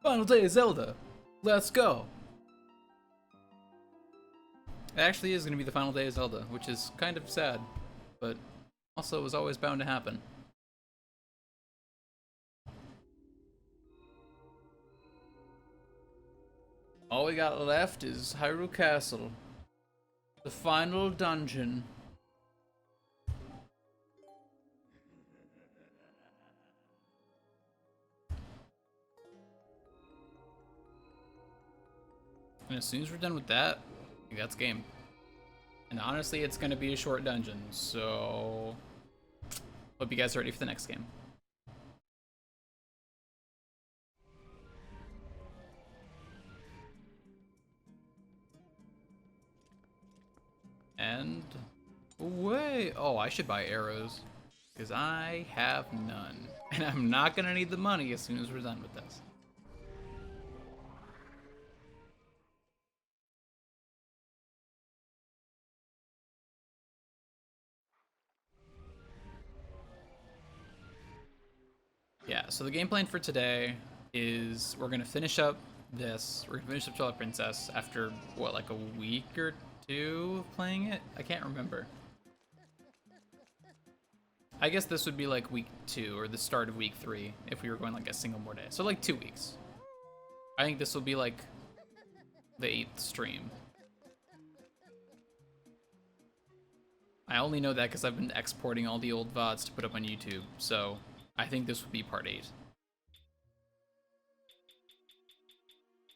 Final day of Zelda. Let's go. It actually is going to be the final day of Zelda, which is kind of sad, but also was always bound to happen. All we got left is Hyrule Castle. The final dungeon. And as soon as we're done with that, I think that's game. And honestly, it's going to be a short dungeon, so hope you guys are ready for the next game. And away. Oh, I should buy arrows because I have none. And I'm not going to need the money as soon as we're done with this. Yeah, so the game plan for today is we're gonna finish up this. We're gonna finish up Twilight Princess after what, like a week or two of playing it? I can't remember. I guess this would be like week 2 or the start of week 3 if we were going like a single more day. So like 2 weeks. I think this will be like the 8th stream. I only know that because I've been exporting all the old VODs to put up on YouTube, so I think this would be part 8.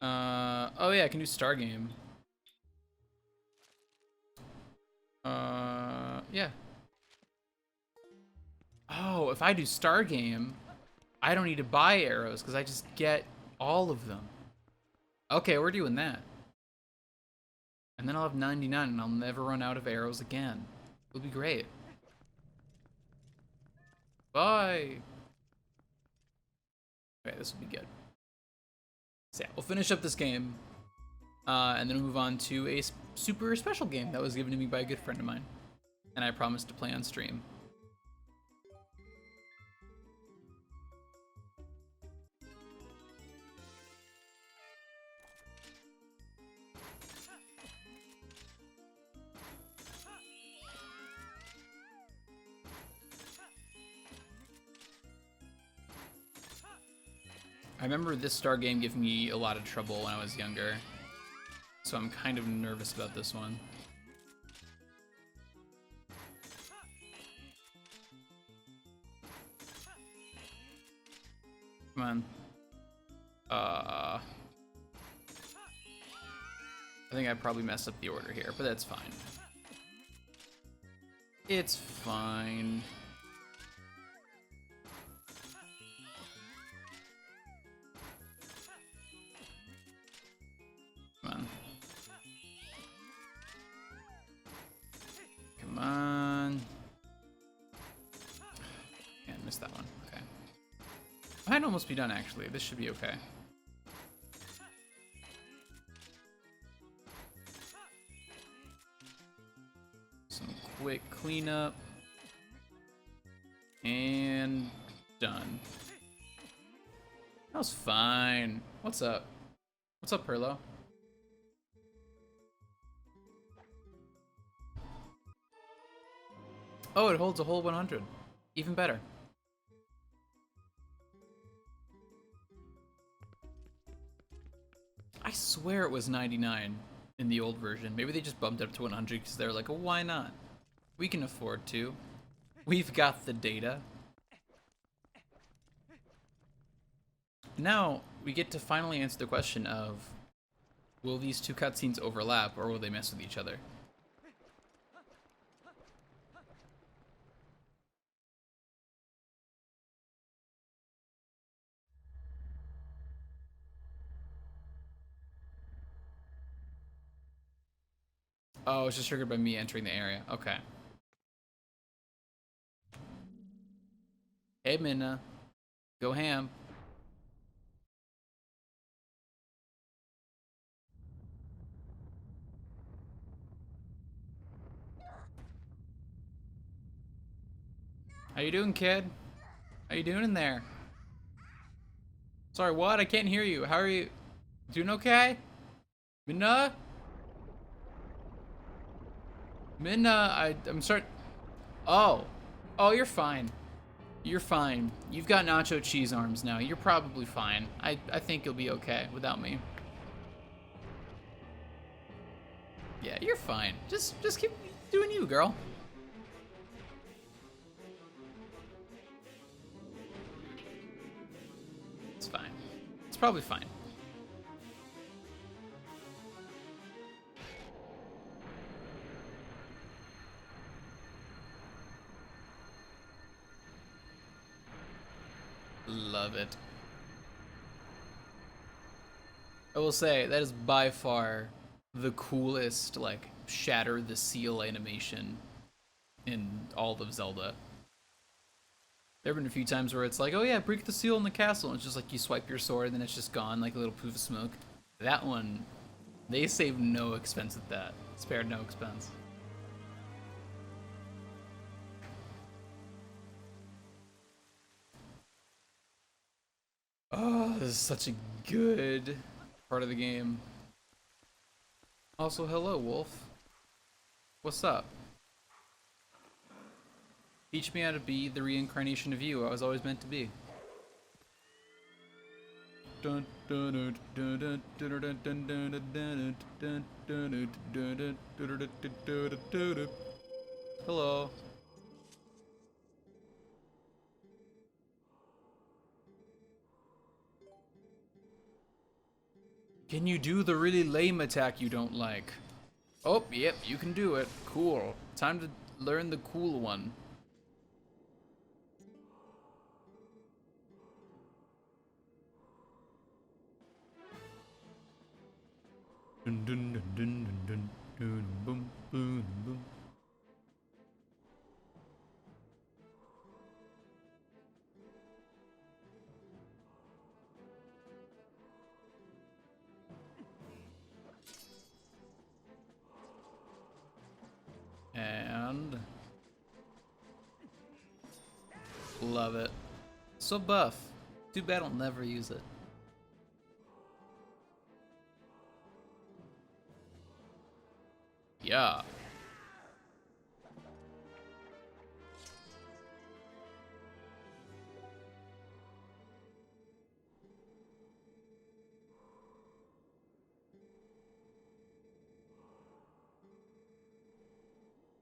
Oh yeah, I can do Star Game. Yeah. Oh, if I do Star Game, I don't need to buy arrows because I just get all of them. Okay, we're doing that. And then I'll have 99 and I'll never run out of arrows again. It'll be great. Bye. Okay, this will be good. So yeah, we'll finish up this game, and then we'll move on to a super special game that was given to me by a good friend of mine, and I promised to play on stream. I remember this Star Game giving me a lot of trouble when I was younger, so I'm kind of nervous about this one. Come on. I think I probably messed up the order here, but that's fine. It's fine. Come on. Come on. Yeah, I missed that one. Okay. Might almost be done, actually. This should be okay. Some quick cleanup. And done. That was fine. What's up? What's up, Perlo? Oh, it holds a whole 100. Even better. I swear it was 99 in the old version. Maybe they just bumped it up to 100 because they're like, oh, why not? We can afford to. We've got the data. Now, we get to finally answer the question of, will these two cutscenes overlap or will they mess with each other? Oh, it's just triggered by me entering the area. Okay. Hey, Minna. Go ham. How you doing, kid? How you doing in there? Sorry, what? I can't hear you. How are you? Doing okay? Minna? Minna, I'm sorry. Oh. Oh, you're fine. You're fine. You've got nacho cheese arms now. You're probably fine. I think you'll be okay without me. Yeah, you're fine. Just keep doing you, girl. It's fine. It's probably fine. Love it. I will say, that is by far the coolest, like, shatter the seal animation in all of Zelda. There have been a few times where it's like, oh yeah, break the seal in the castle, and it's just like you swipe your sword and then it's just gone like a little poof of smoke. That one, they saved no expense at that. Spared no expense. Oh, this is such a good part of the game. Also, hello, Wolf. What's up? Teach me how to be the reincarnation of you I was always meant to be. Hello. Can you do the really lame attack you don't like? Oh, yep, you can do it. Cool. Time to learn the cool one. Dun, dun, dun, dun, dun, dun, boom, boom, boom. And love it. So buff. Too bad I'll never use it. Yeah.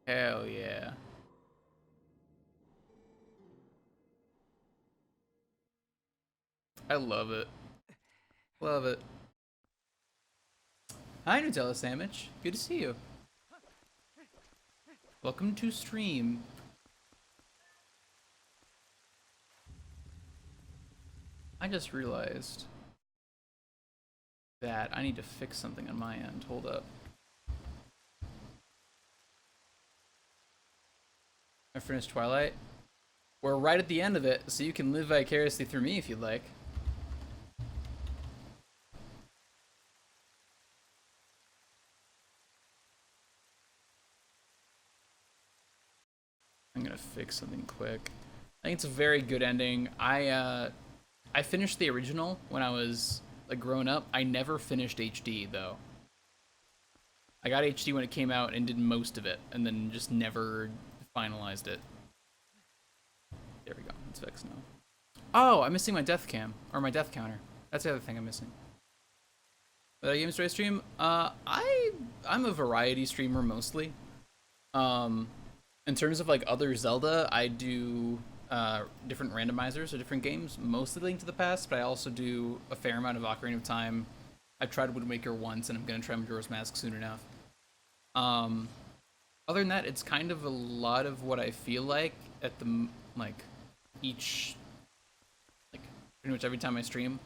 Hell yeah. I love it. Love it. Hi, Nutella Sandwich. Good to see you. Welcome to stream. I just realized that I need to fix something on my end. Hold up. I finished Twilight. We're right at the end of it, so you can live vicariously through me if you'd like. I'm gonna fix something quick. I think it's a very good ending. I finished the original when I was like grown up. I never finished HD though. I got HD when it came out and did most of it, and then just never finalized it. There we go. It's fixed now. Oh, I'm missing my death cam or my death counter. That's the other thing I'm missing. Game story stream. I'm a variety streamer mostly. In terms of like other Zelda, I do different randomizers or different games, mostly Link to the Past, but I also do a fair amount of Ocarina of Time. I've tried Wind Waker once, and I'm gonna try Majora's Mask soon enough. Other than that, it's kind of a lot of what I feel like at the like each like pretty much every time I stream.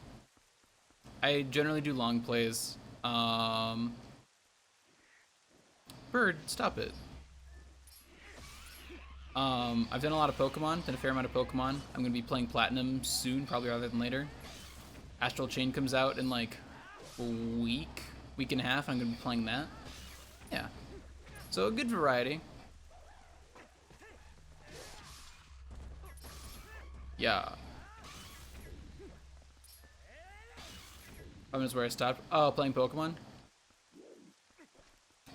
I generally do long plays. Bird, stop it. I've done a lot of Pokemon, done a fair amount of Pokemon. I'm gonna be playing Platinum soon, probably rather than later. Astral Chain comes out in like a week and a half. I'm gonna be playing that. Yeah. So a good variety. Yeah. That's where I stopped. Oh, playing Pokemon.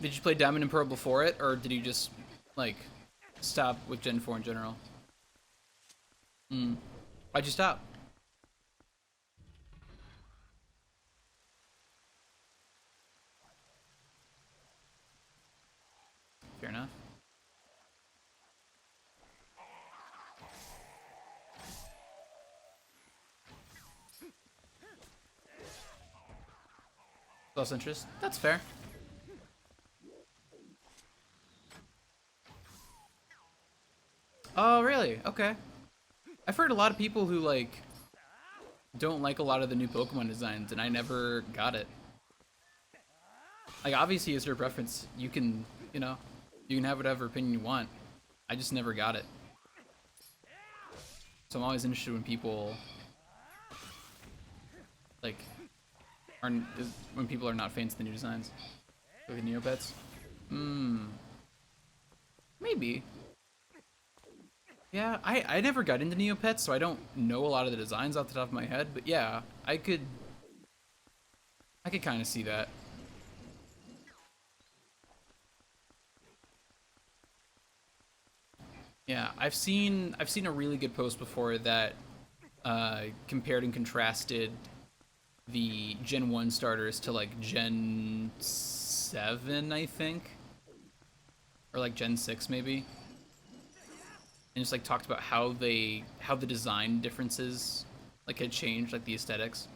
Did you play Diamond and Pearl before it, or did you just like stop with Gen 4 in general? Hmm. Why'd you stop? Fair enough. Lost interest. That's fair. Oh, really? Okay. I've heard a lot of people who like don't like a lot of the new Pokemon designs, and I never got it. Like, obviously, it's your preference. You can, you know, you can have whatever opinion you want. I just never got it. So I'm always interested when people like when people are not fans of the new designs. Like the Neopets. Maybe. Yeah, I never got into Neopets, so I don't know a lot of the designs off the top of my head, but yeah, I could kind of see that. Yeah, I've seen a really good post before that compared and contrasted the Gen 1 starters to like Gen 7, I think, or like Gen 6 maybe. And just like talked about how the design differences like had changed, like the aesthetics.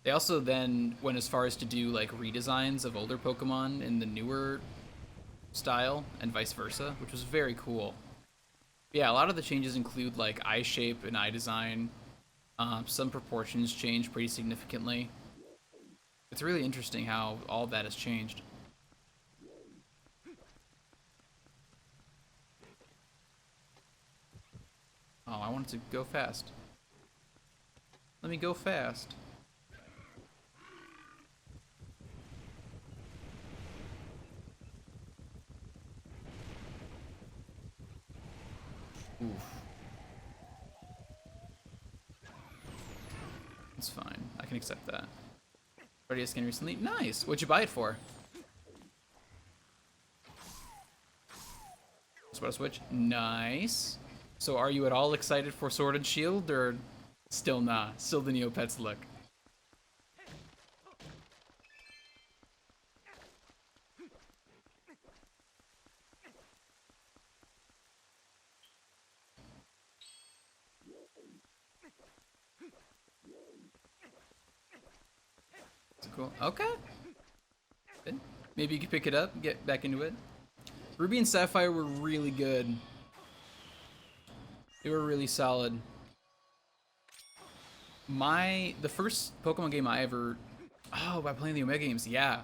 They also then went as far as to do like redesigns of older Pokemon in the newer style and vice versa, which was very cool. Yeah, a lot of the changes include like eye shape and eye design. Some proportions change pretty significantly. It's really interesting how all that has changed. Oh, I wanted to go fast. Let me go fast. Oof. It's fine. I can accept that. Already a skin recently? Nice! What'd you buy it for? Sword Switch? Nice. So are you at all excited for Sword and Shield, or still nah? Still the Neopets look? Cool. Okay. Good. Maybe you could pick it up, get back into it. Ruby and Sapphire were really good. They were really solid. The first Pokemon game I ever, oh, by playing the Omega games, yeah,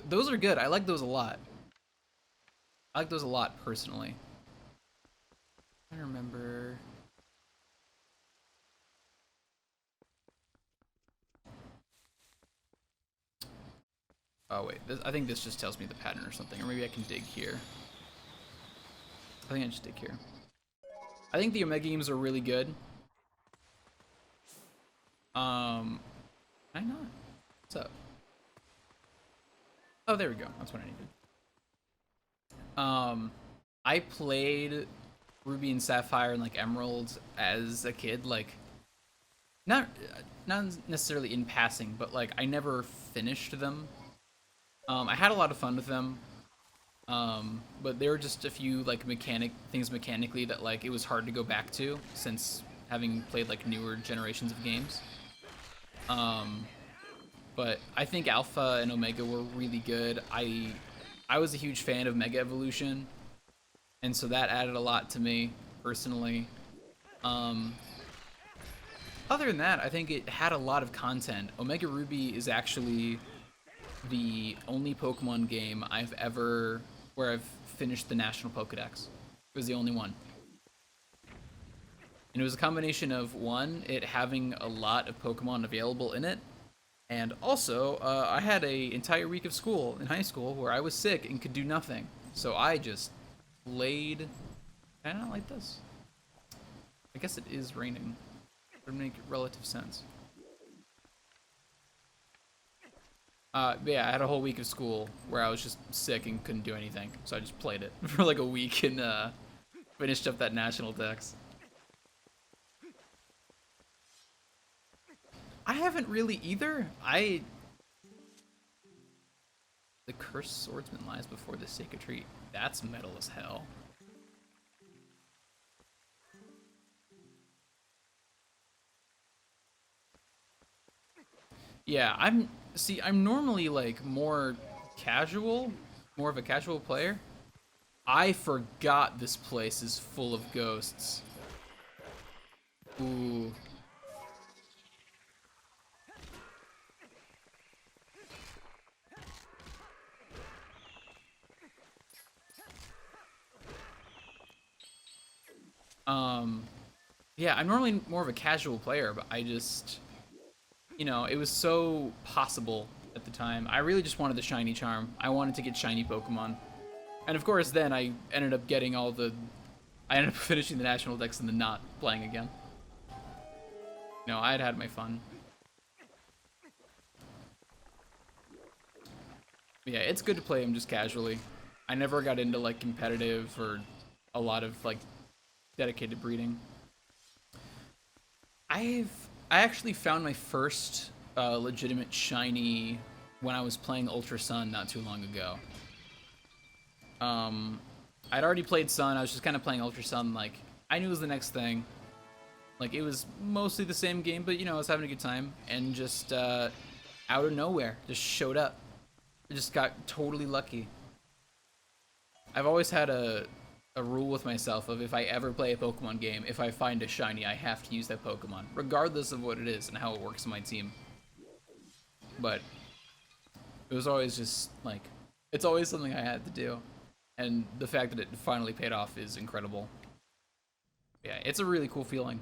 those are good. I like those a lot. I like those a lot personally. I remember. Oh wait, I think this just tells me the pattern or something, or maybe I can dig here. I think I just dig here. I think the Omega games are really good. Can I not? What's up? Oh, there we go. That's what I needed. I played Ruby and Sapphire and like Emerald as a kid, like not necessarily in passing, but like I never finished them. I had a lot of fun with them, but there were just a few like things mechanically that like it was hard to go back to since having played like newer generations of games. But I think Alpha and Omega were really good. I was a huge fan of Mega Evolution, and so that added a lot to me personally. Other than that, I think it had a lot of content. Omega Ruby is actually the only Pokemon game where I've finished the National Pokedex. It was the only one. And it was a combination of one, it having a lot of Pokemon available in it, and also I had a entire week of school in high school where I was sick and could do nothing. So I just played. Can I not like this? I guess it is raining. It would make relative sense. But yeah, I had a whole week of school where I was just sick and couldn't do anything, so I just played it for like a week and finished up that national dex. I haven't really either. The cursed swordsman lies before the sacred tree. That's metal as hell. Yeah, I'm normally like more casual, more of a casual player. I forgot this place is full of ghosts. Ooh. Yeah, I'm normally more of a casual player, but I just, it was so possible at the time. I really just wanted the shiny charm. I wanted to get shiny Pokemon. And of course, then I ended up getting I ended up finishing the national dex and then not playing again. No, I had my fun. But yeah, it's good to play them just casually. I never got into like competitive or a lot of like dedicated breeding. I actually found my first legitimate shiny when I was playing Ultra Sun not too long ago. I'd already played Sun. I was just kind of playing Ultra Sun. Like I knew it was the next thing. Like it was mostly the same game, but I was having a good time, and just out of nowhere, just showed up. I just got totally lucky. I've always had a rule with myself of if I ever play a Pokemon game, if I find a shiny, I have to use that Pokemon, regardless of what it is and how it works in my team. But it was always just like, it's always something I had to do. And the fact that it finally paid off is incredible. Yeah, it's a really cool feeling.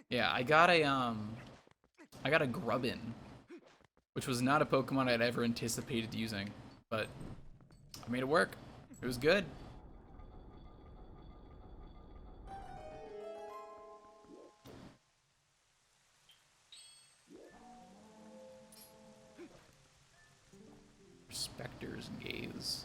Yeah, I got a Grubbin, which was not a Pokemon I'd ever anticipated using, but I made it work. It was good. Spectre's Gaze.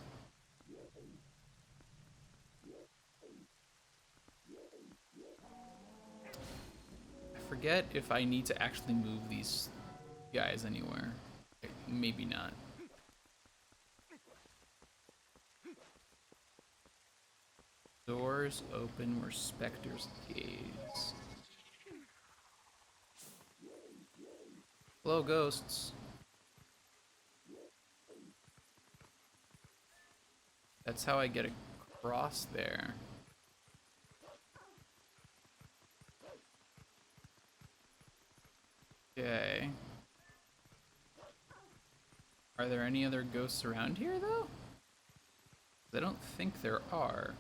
I forget if I need to actually move these guys anywhere. Maybe not. Doors open where Spectre's Gaze. Hello, ghosts. That's how I get across there. Okay. Are there any other ghosts around here, though? I don't think there are.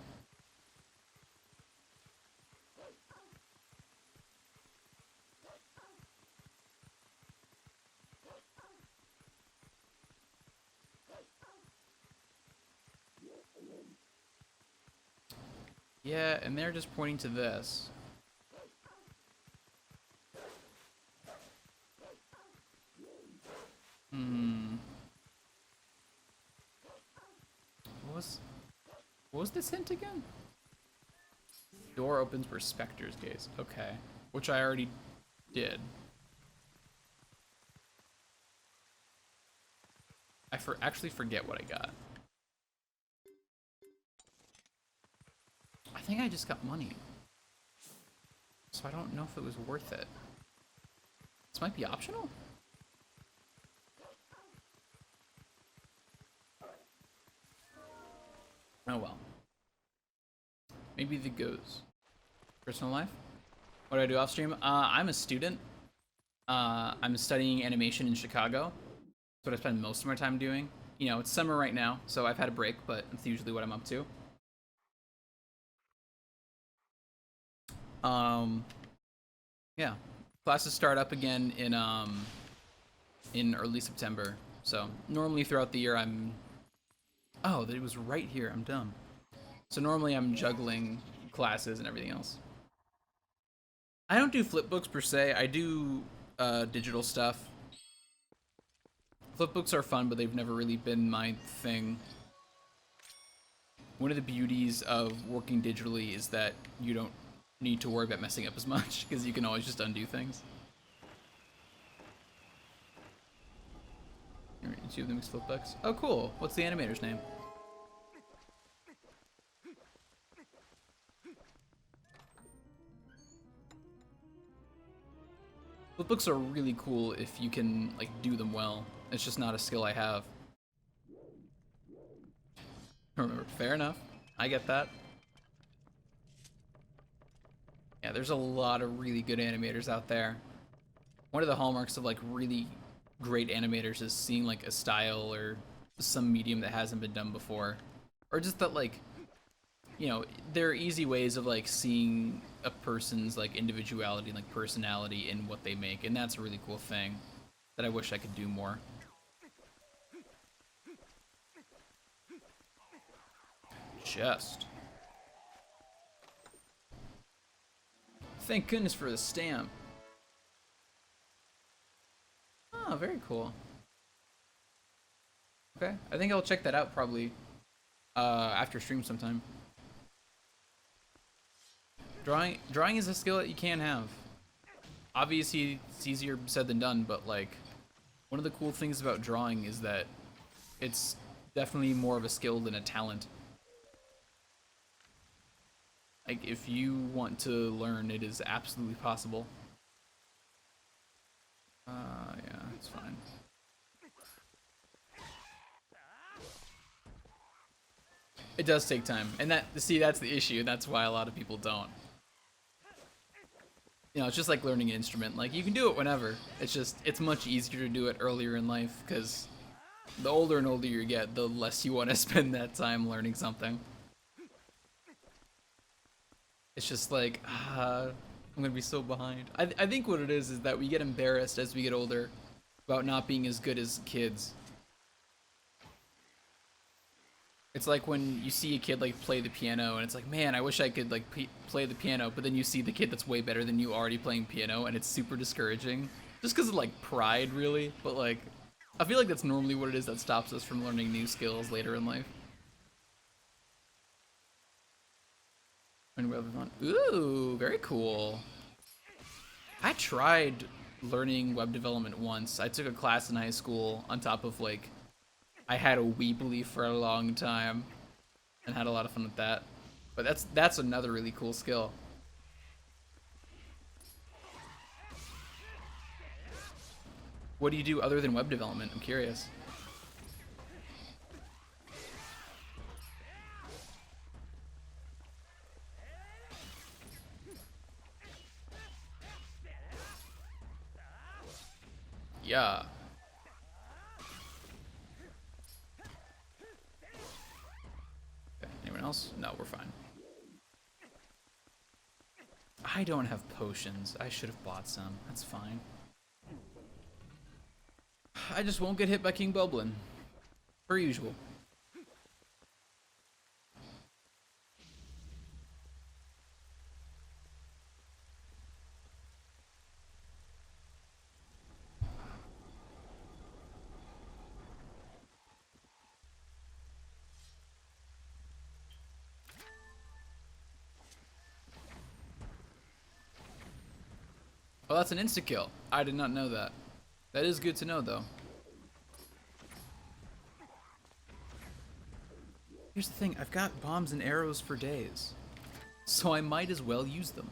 Yeah, and they're just pointing to this. What was this hint again? Door opens for Spectre's Gaze. Okay. Which I already did. I actually forget what I got. I think I just got money. So I don't know if it was worth it. This might be optional? Oh well. Maybe the goes. Personal life? What do I do off stream? I'm a student. I'm studying animation in Chicago. That's what I spend most of my time doing. It's summer right now, so I've had a break, but it's usually what I'm up to. Yeah. Classes start up again in early September. So normally throughout the year Oh, it was right here. I'm dumb. So normally I'm juggling classes and everything else. I don't do flip books per se. I do digital stuff. Flipbooks are fun, but they've never really been my thing. One of the beauties of working digitally is that you don't need to worry about messing up as much, because you can always just undo things. Two of them mixed flipbooks. Oh, cool. What's the animator's name? Flipbooks are really cool if you can like do them well. It's just not a skill I have. Remember, fair enough. I get that. Yeah, there's a lot of really good animators out there. One of the hallmarks of like really great animators is seeing like a style or some medium that hasn't been done before. Or just that like, you know, there are easy ways of like seeing a person's like individuality and like personality in what they make, and that's a really cool thing that I wish I could do more. Just. Thank goodness for the stamp. Oh, very cool. Okay, I think I'll check that out probably after stream sometime. Drawing is a skill that you can have. Obviously, it's easier said than done, but like, one of the cool things about drawing is that it's definitely more of a skill than a talent. Like, if you want to learn, it is absolutely possible. Yeah, it's fine. It does take time, and that's the issue. That's why a lot of people don't. You know, it's just like learning an instrument. Like, you can do it whenever. It's much easier to do it earlier in life, because the older and older you get, the less you want to spend that time learning something. It's just like, I'm gonna be so behind. I think what it is that we get embarrassed as we get older about not being as good as kids. It's like when you see a kid like play the piano and it's like, man, I wish I could like play the piano, but then you see the kid that's way better than you already playing piano, and it's super discouraging. Just because of like pride, really. But like, I feel like that's normally what it is that stops us from learning new skills later in life. Ooh, very cool. I tried learning web development once. I took a class in high school on top of like, I had a Weebly for a long time and had a lot of fun with that. But that's another really cool skill. What do you do other than web development? I'm curious. Yeah. Okay, anyone else? No, we're fine. I don't have potions. I should have bought some. That's fine. I just won't get hit by King Boblin. Per usual. Oh, that's an insta-kill. I did not know that. That is good to know, though. Here's the thing, I've got bombs and arrows for days, so I might as well use them.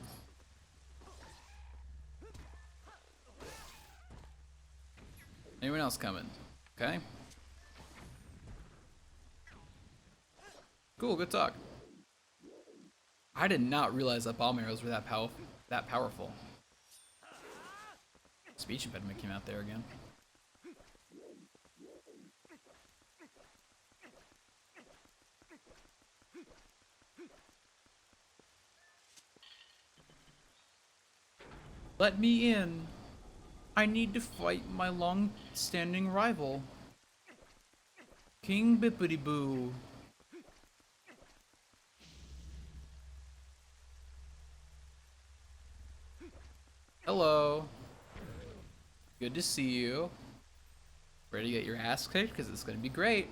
Anyone else coming? Okay. Cool, good talk. I did not realize that bomb arrows were that powerful. Speech impediment came out there again. Let me in. I need to fight my long-standing rival, King Bippity Boo. Hello. Good to see you. Ready to get your ass kicked? Because it's going to be great.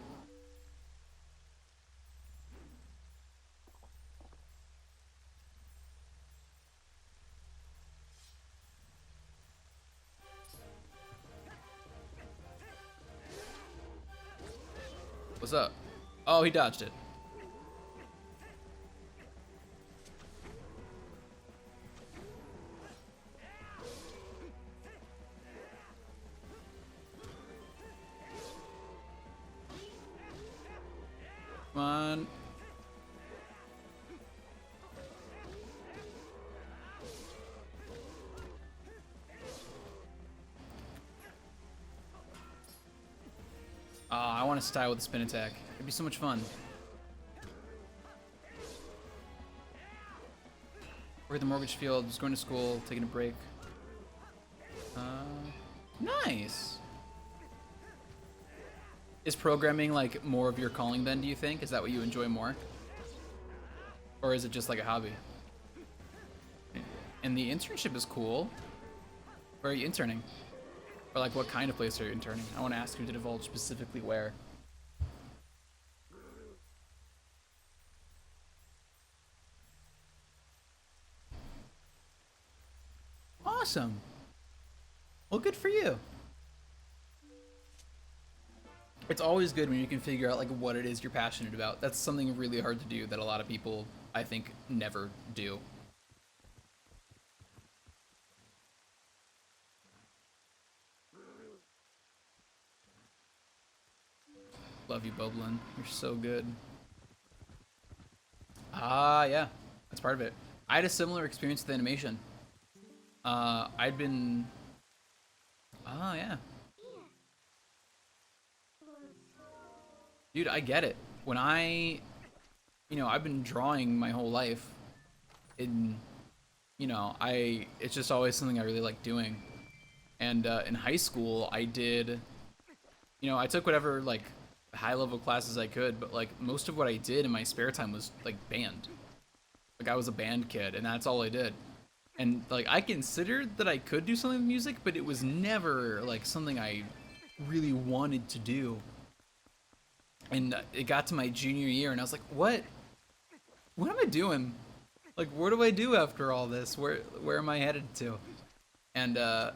What's up? Oh, he dodged it. Come on. I want to style with the spin attack. It'd be so much fun. We're at the mortgage field, just going to school, taking a break. Nice. Is programming like more of your calling then, do you think? Is that what you enjoy more? Or is it just like a hobby? And the internship is cool. Where are you interning? Or like what kind of place are you interning? I want to ask you to divulge specifically where. Awesome. Well, good for you. It's always good when you can figure out like what it is you're passionate about. That's something really hard to do that a lot of people, I think, never do. Love you, Boblin. You're so good. Yeah. That's part of it. I had a similar experience with animation. I'd been... Oh, yeah. Dude, I get it. When I've been drawing my whole life. It's just always something I really like doing. And in high school, I did, I took whatever, like, high-level classes I could, but, like, most of what I did in my spare time was, like, band. Like, I was a band kid, and that's all I did. And, like, I considered that I could do something with music, but it was never, like, something I really wanted to do. And it got to my junior year, and I was like, what am I doing? Like, what do I do after all this? Where am I headed to? And I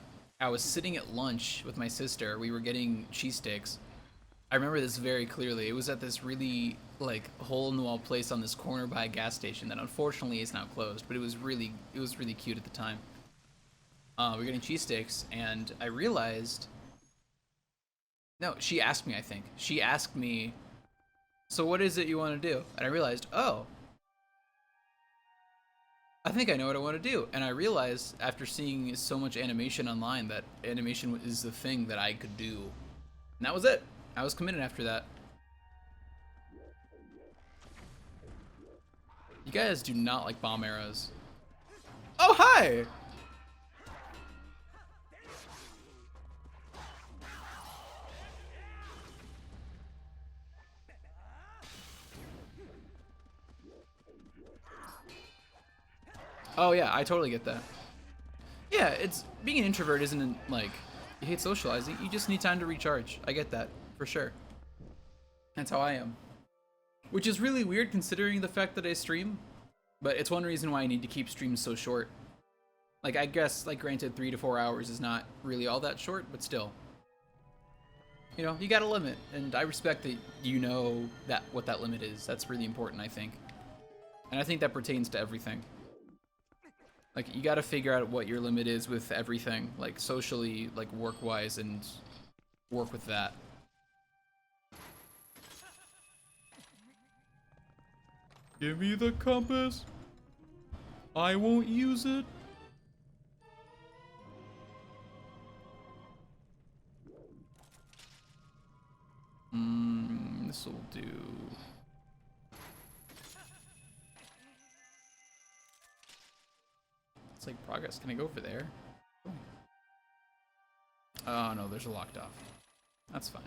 was sitting at lunch with my sister. We were getting cheesesteaks. I remember this very clearly. It was at this really, like, hole-in-the-wall place on this corner by a gas station that unfortunately is now closed, but it was really cute at the time. We were getting cheesesteaks, and I realized... No, she asked me, I think. She asked me, so what is it you want to do? And I realized, oh, I think I know what I want to do. And I realized after seeing so much animation online that animation is the thing that I could do. And that was it. I was committed after that. You guys do not like bomb arrows. Oh, hi! Oh yeah, I totally get that. Yeah, it's being an introvert isn't like you hate socializing. You just need time to recharge. I get that for sure. That's how I am. Which is really weird considering the fact that I stream, but it's one reason why I need to keep streams so short. Like I guess, like granted, 3 to 4 hours is not really all that short, but still. You got a limit, and I respect that you know that what that limit is. That's really important, I think. And I think that pertains to everything. Like, you gotta figure out what your limit is with everything, like, socially, like, work-wise, and work with that. Give me the compass. I won't use it. This'll do. It's like progress. Can I go over there? Oh no, there's a locked off. That's fine.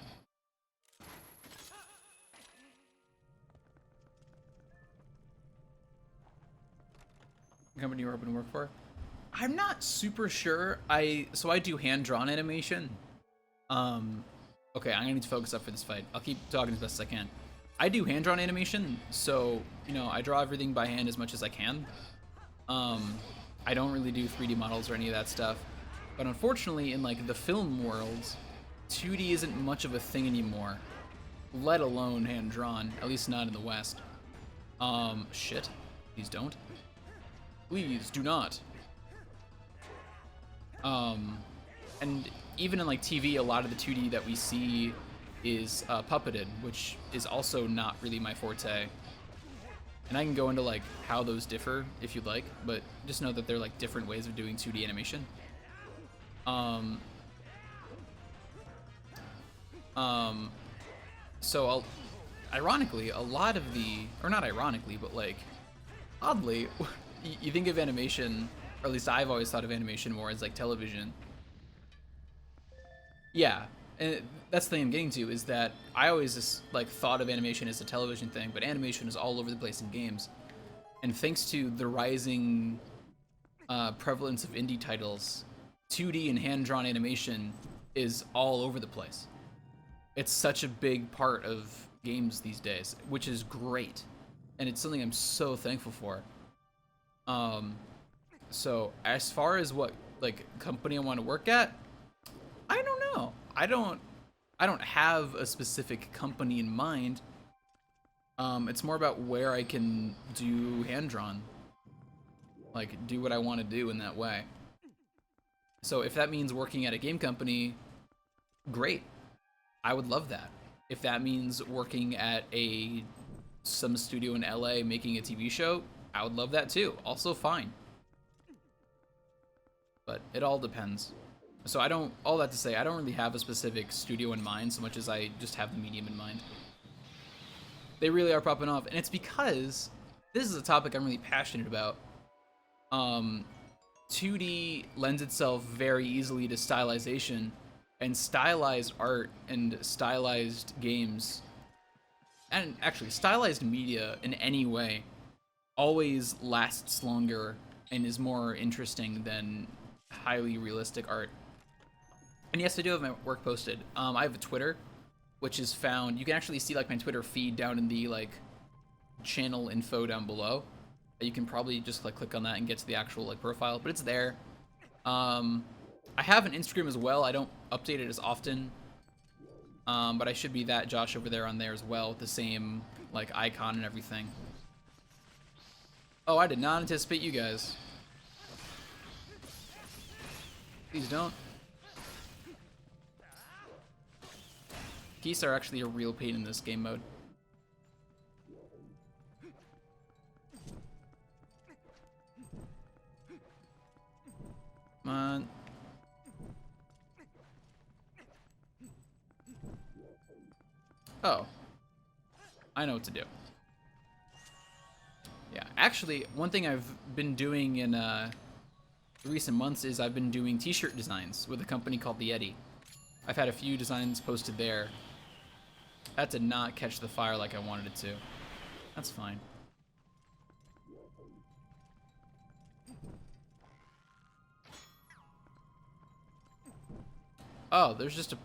What company you're hoping to work for? I'm not super sure. So I do hand-drawn animation. Okay, I'm gonna need to focus up for this fight. I'll keep talking as best as I can. I do hand-drawn animation, so, you know, I draw everything by hand as much as I can. I don't really do 3D models or any of that stuff. But unfortunately, in, like, the film world, 2D isn't much of a thing anymore. Let alone hand-drawn, at least not in the West. Shit. Please don't. Please do not. And even in like TV, a lot of the 2D that we see is puppeted, which is also not really my forte. And I can go into like how those differ if you'd like, but just know that they're like different ways of doing 2D animation. So ironically, a lot of the, or not ironically, but like oddly, you think of animation, or at least I've always thought of animation more as like television. Yeah, and that's the thing I'm getting to, is that I always just like thought of animation as a television thing, but animation is all over the place in games. And thanks to the rising prevalence of indie titles, 2D and hand-drawn animation is all over the place. It's such a big part of games these days, which is great. And it's something I'm so thankful for. So as far as what like company I want to work at, I don't know. I don't have a specific company in mind. It's more about where I can do hand-drawn. Like, do what I want to do in that way. So if that means working at a game company, great. I would love that. If that means working at some studio in LA making a TV show, I would love that too. Also fine. But it all depends. So all that to say, I don't really have a specific studio in mind so much as I just have the medium in mind. They really are popping off, and it's because this is a topic I'm really passionate about. 2D lends itself very easily to stylization, and stylized art and stylized games, and actually stylized media in any way, always lasts longer and is more interesting than highly realistic art. And yes, I do have my work posted. I have a Twitter, which is found, you can actually see like my Twitter feed down in the like channel info down below. You can probably just like click on that and get to the actual like profile, but it's there. I have an Instagram as well. I don't update it as often, but I should be that Josh over there on there as well with the same like icon and everything. Oh, I did not anticipate you guys. Please don't. Geese are actually a real pain in this game mode. Come on. Oh. I know what to do. Yeah, actually, one thing I've been doing in recent months is I've been doing t-shirt designs with a company called The Eddy. I've had a few designs posted there. That did not catch the fire like I wanted it to. That's fine. Oh, there's just a...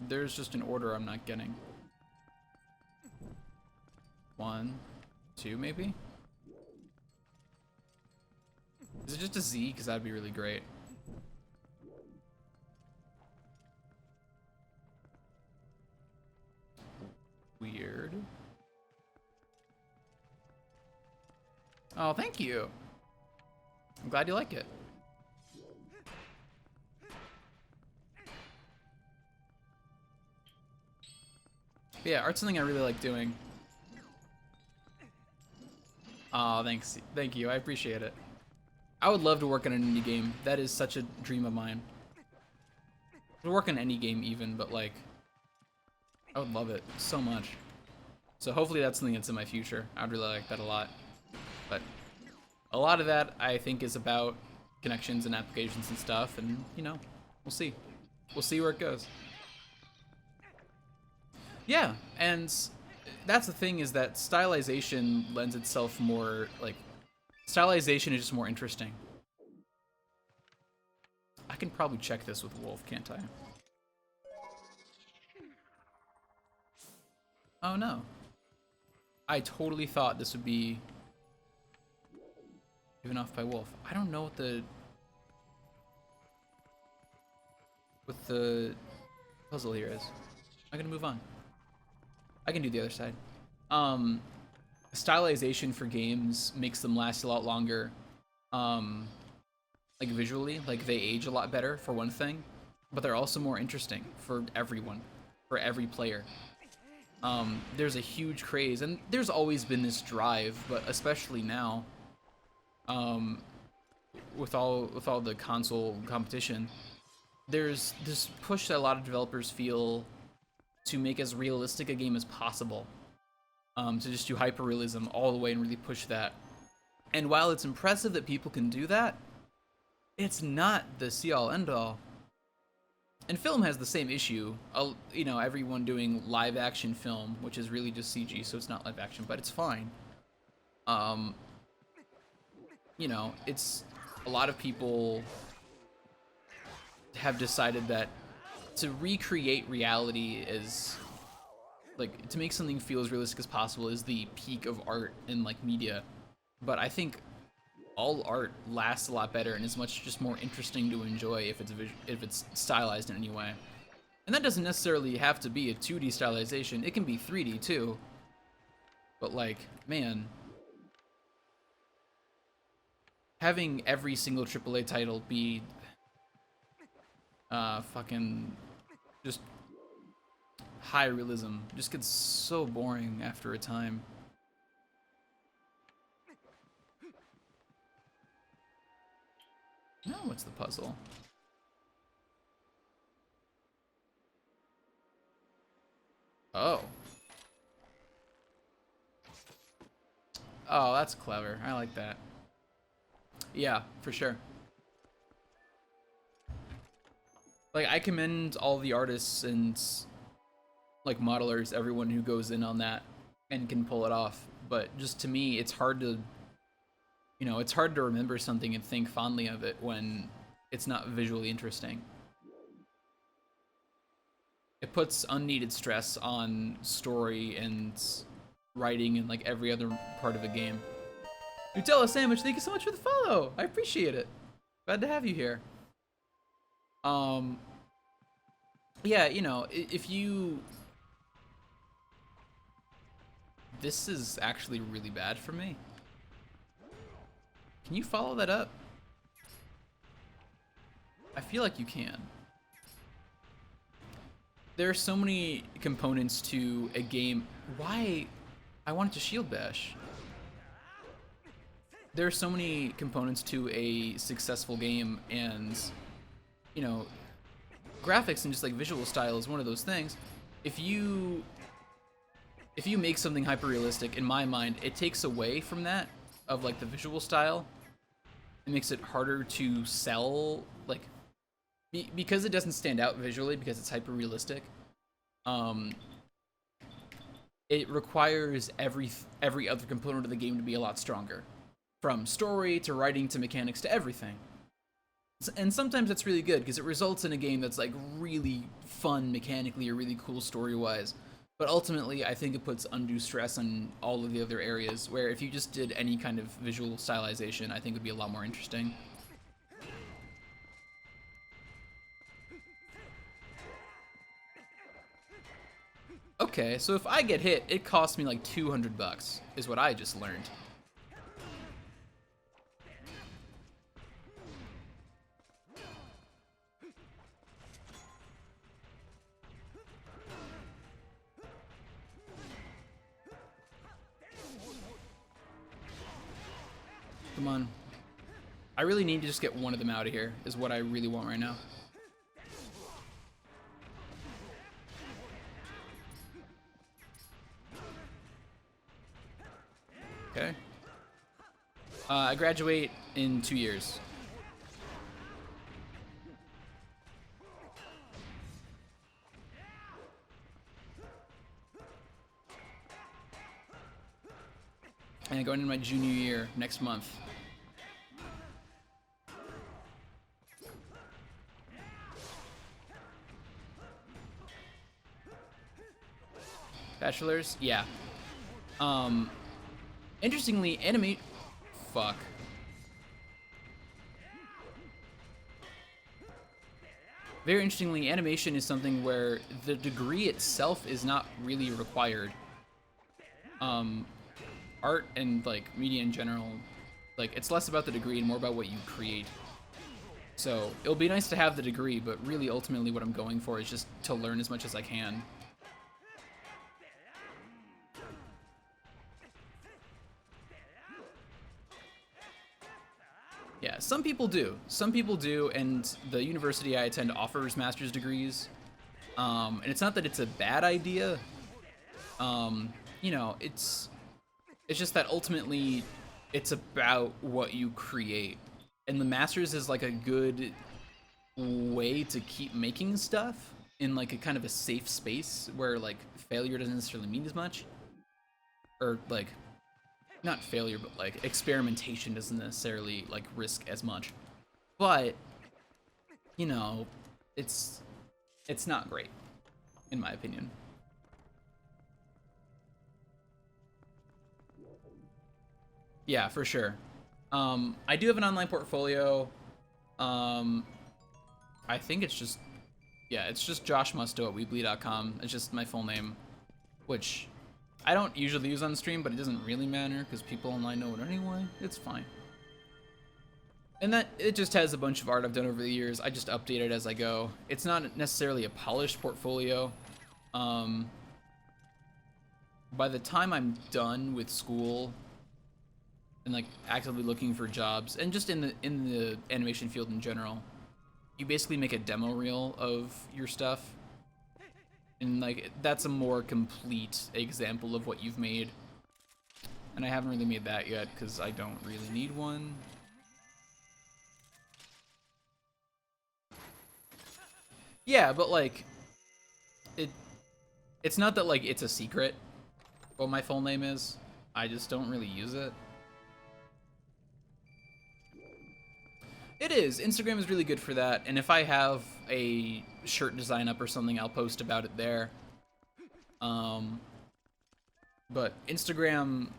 There's just an order I'm not getting. 1, 2, maybe? Is it just a Z? Because that'd be really great. Weird. Oh, thank you. I'm glad you like it. But yeah, art's something I really like doing. Oh, thanks. Thank you. I appreciate it. I would love to work on an indie game. That is such a dream of mine. To work on any game even, but like, I would love it so much. So hopefully that's something that's in my future. I'd really like that a lot. But a lot of that I think is about connections and applications and stuff, and you know, we'll see. We'll see where it goes. Yeah, and that's the thing, is that stylization lends itself more, like, stylization is just more interesting. I can probably check this with Wolf, can't I? Oh no. I totally thought this would be given off by Wolf. I don't know what the puzzle here is. I'm gonna move on. I can do the other side. Stylization for games makes them last a lot longer. Like visually, like they age a lot better for one thing, but they're also more interesting for everyone, for every player. There's a huge craze, and there's always been this drive, but especially now, with all the console competition, there's this push that a lot of developers feel to make as realistic a game as possible, to just do hyperrealism all the way and really push that. And while it's impressive that people can do that, it's not the see-all end-all. And film has the same issue. You know, everyone doing live-action film, which is really just CG, so it's not live-action, but it's fine. You know, it's a lot of people have decided that to recreate reality is like to make something feel as realistic as possible is the peak of art in like media. But I think all art lasts a lot better and is much just more interesting to enjoy if it's stylized in any way. And that doesn't necessarily have to be a 2D stylization. It can be 3D too. But like, man, having every single AAA title be fucking just high realism just gets so boring after a time. Now what's the puzzle? Oh. Oh, that's clever. I like that. Yeah, for sure. Like, I commend all the artists and, like, modelers, everyone who goes in on that and can pull it off. But just to me, it's hard to, you know, it's hard to remember something and think fondly of it when it's not visually interesting. It puts unneeded stress on story and writing and, like, every other part of a game. Nutella Sandwich, thank you so much for the follow! I appreciate it. Glad to have you here. Yeah, you know, if you... This is actually really bad for me. Can you follow that up? I feel like you can. There are so many components to a game. Why? I wanted to shield bash. There are so many components to a successful game, and you know, graphics and just like visual style is one of those things. If you make something hyper realistic, in my mind, it takes away from that of like the visual style. It makes it harder to sell, like because it doesn't stand out visually because it's hyper realistic. It requires every other component of the game to be a lot stronger, from story to writing to mechanics to everything. And sometimes that's really good because it results in a game that's like really fun mechanically or really cool story-wise. But ultimately, I think it puts undue stress on all of the other areas, where if you just did any kind of visual stylization, I think it would be a lot more interesting. Okay, so if I get hit, it costs me like $200, is what I just learned. Come on. I really need to just get one of them out of here, is what I really want right now. Okay. I graduate in 2 years. And going into my junior year next month. Bachelors? Yeah. Interestingly, fuck. Very interestingly, animation is something where the degree itself is not really required. Art and like media in general, like it's less about the degree and more about what you create. So it'll be nice to have the degree, but really ultimately what I'm going for is just to learn as much as I can. Yeah, some people do. Some people do, and the university I attend offers master's degrees. And it's not that it's a bad idea. You know, it's just that ultimately it's about what you create. And the master's is like a good way to keep making stuff in like a kind of a safe space where like failure doesn't necessarily mean as much. Or like not failure, but like experimentation doesn't necessarily like risk as much. But you know, it's not great in my opinion. Yeah, for sure. I do have an online portfolio. Um, I think it's just, yeah, it's just Josh Musto at Weebly.com. It's just my full name, which I don't usually use on stream, but it doesn't really matter because people online know it anyway. It's fine. And that, it just has a bunch of art I've done over the years. I just update it as I go. It's not necessarily a polished portfolio. By the time I'm done with school and like actively looking for jobs, and just in the animation field in general, you basically make a demo reel of your stuff. And like that's a more complete example of what you've made. And I haven't really made that yet because I don't really need one. Yeah, but like it's not that like it's a secret what my full name is. I just don't really use it. It is. Instagram is really good for that. And if I have a shirt design up or something, I'll post about it there. But Instagram,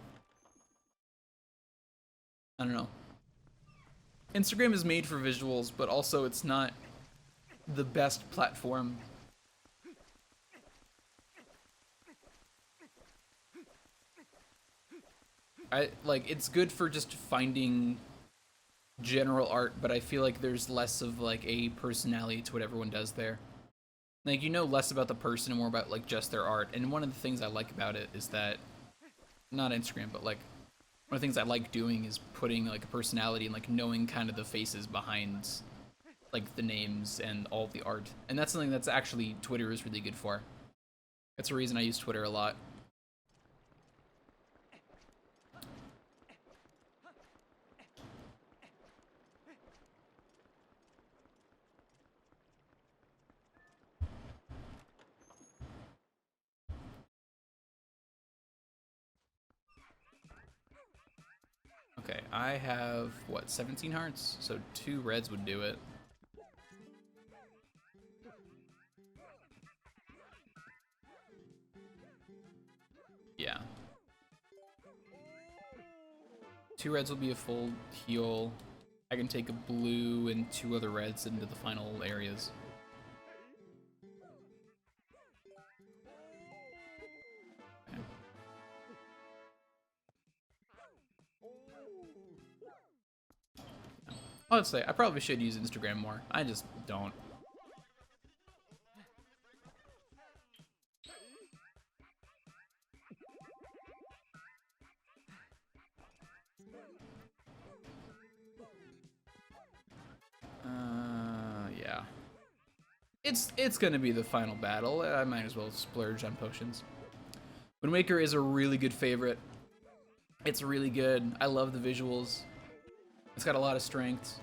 I don't know. Instagram is made for visuals, but also it's not the best platform. It's good for just finding general art, but I feel like there's less of like a personality to what everyone does there. Like you know less about the person and more about like just their art. And one of the things I like about it is that not Instagram, but like one of the things I like doing is putting like a personality and like knowing kind of the faces behind like the names and all the art. And that's something that's actually Twitter is really good for. That's the reason I use Twitter a lot. Okay, I have, what, 17 hearts? So 2 reds would do it. Yeah. 2 reds will be a full heal. I can take a blue and 2 other reds into the final areas. Okay. I would say I probably should use Instagram more. I just don't. Yeah. It's gonna be the final battle. I might as well splurge on potions. Wind Waker is a really good favorite. It's really good. I love the visuals. It's got a lot of strengths.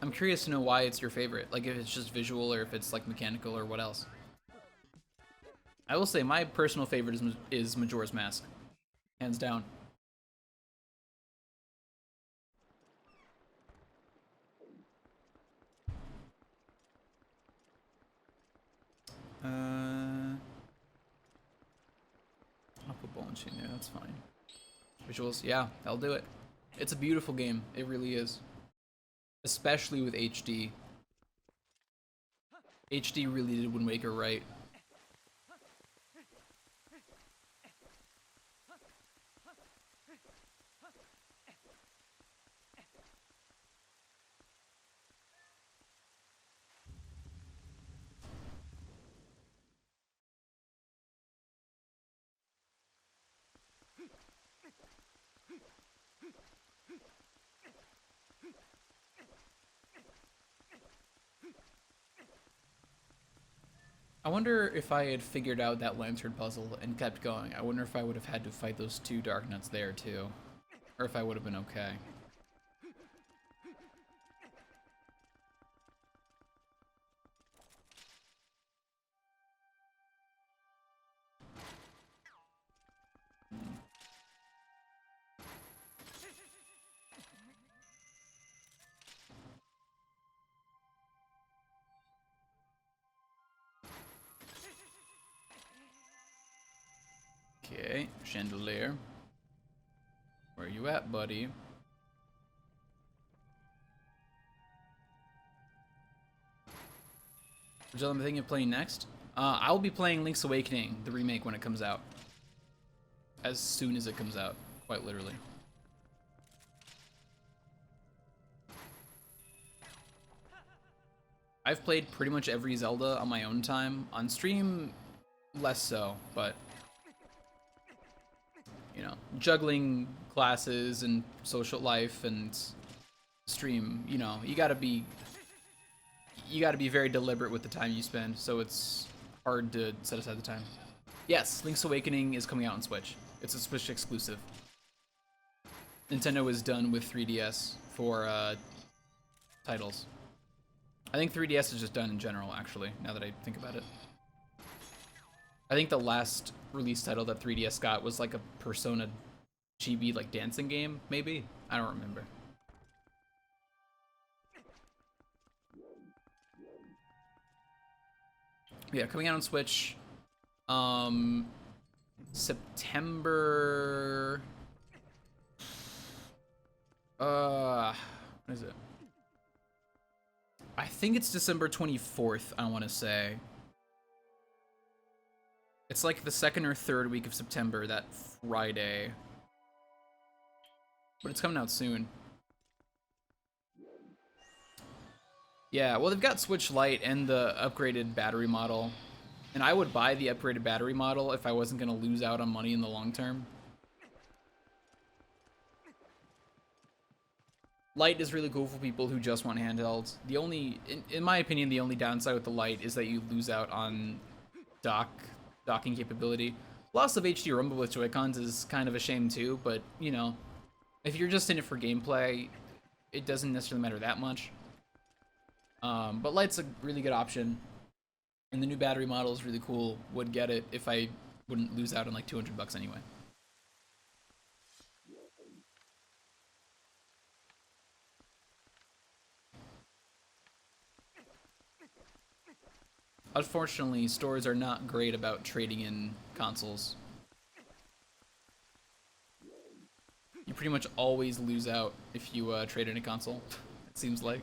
I'm curious to know why it's your favorite. Like if it's just visual or if it's like mechanical or what else. I will say my personal favorite is Majora's Mask. Hands down. That's fine. Visuals, yeah, that'll do it. It's a beautiful game. It really is. Especially with HD. HD really did Wind Waker right. I wonder if I had figured out that lantern puzzle and kept going. I wonder if I would have had to fight those two Dark Nuts there too. Or if I would have been okay. Okay, Chandelier. Where you at, buddy? Which other thing you're playing next? I'll be playing Link's Awakening, the remake, when it comes out. As soon as it comes out, quite literally. I've played pretty much every Zelda on my own time. On stream, less so, but you know, juggling classes and social life and stream, you know, you gotta be very deliberate with the time you spend, so it's hard to set aside the time. Yes, Link's Awakening is coming out on Switch. It's a Switch exclusive. Nintendo is done with 3DS for titles. I think 3DS is just done in general, actually, now that I think about it. I think the last release title that 3DS got was like a Persona chibi like dancing game, maybe? I don't remember. Yeah, coming out on Switch. September. What is it? I think it's December 24th, I want to say. It's like the second or third week of September, that Friday. But it's coming out soon. Yeah, well, they've got Switch Lite and the upgraded battery model. And I would buy the upgraded battery model if I wasn't going to lose out on money in the long term. Lite is really cool for people who just want handhelds. The only, in my opinion, the only downside with the Lite is that you lose out on docking capability. Loss of HD rumble with Joy-Cons is kind of a shame too, but, you know, if you're just in it for gameplay, it doesn't necessarily matter that much. But Lite's a really good option, and the new battery model is really cool. Would get it if I wouldn't lose out on like $200 anyway. Unfortunately, stores are not great about trading in consoles. You pretty much always lose out if you trade in a console, it seems like.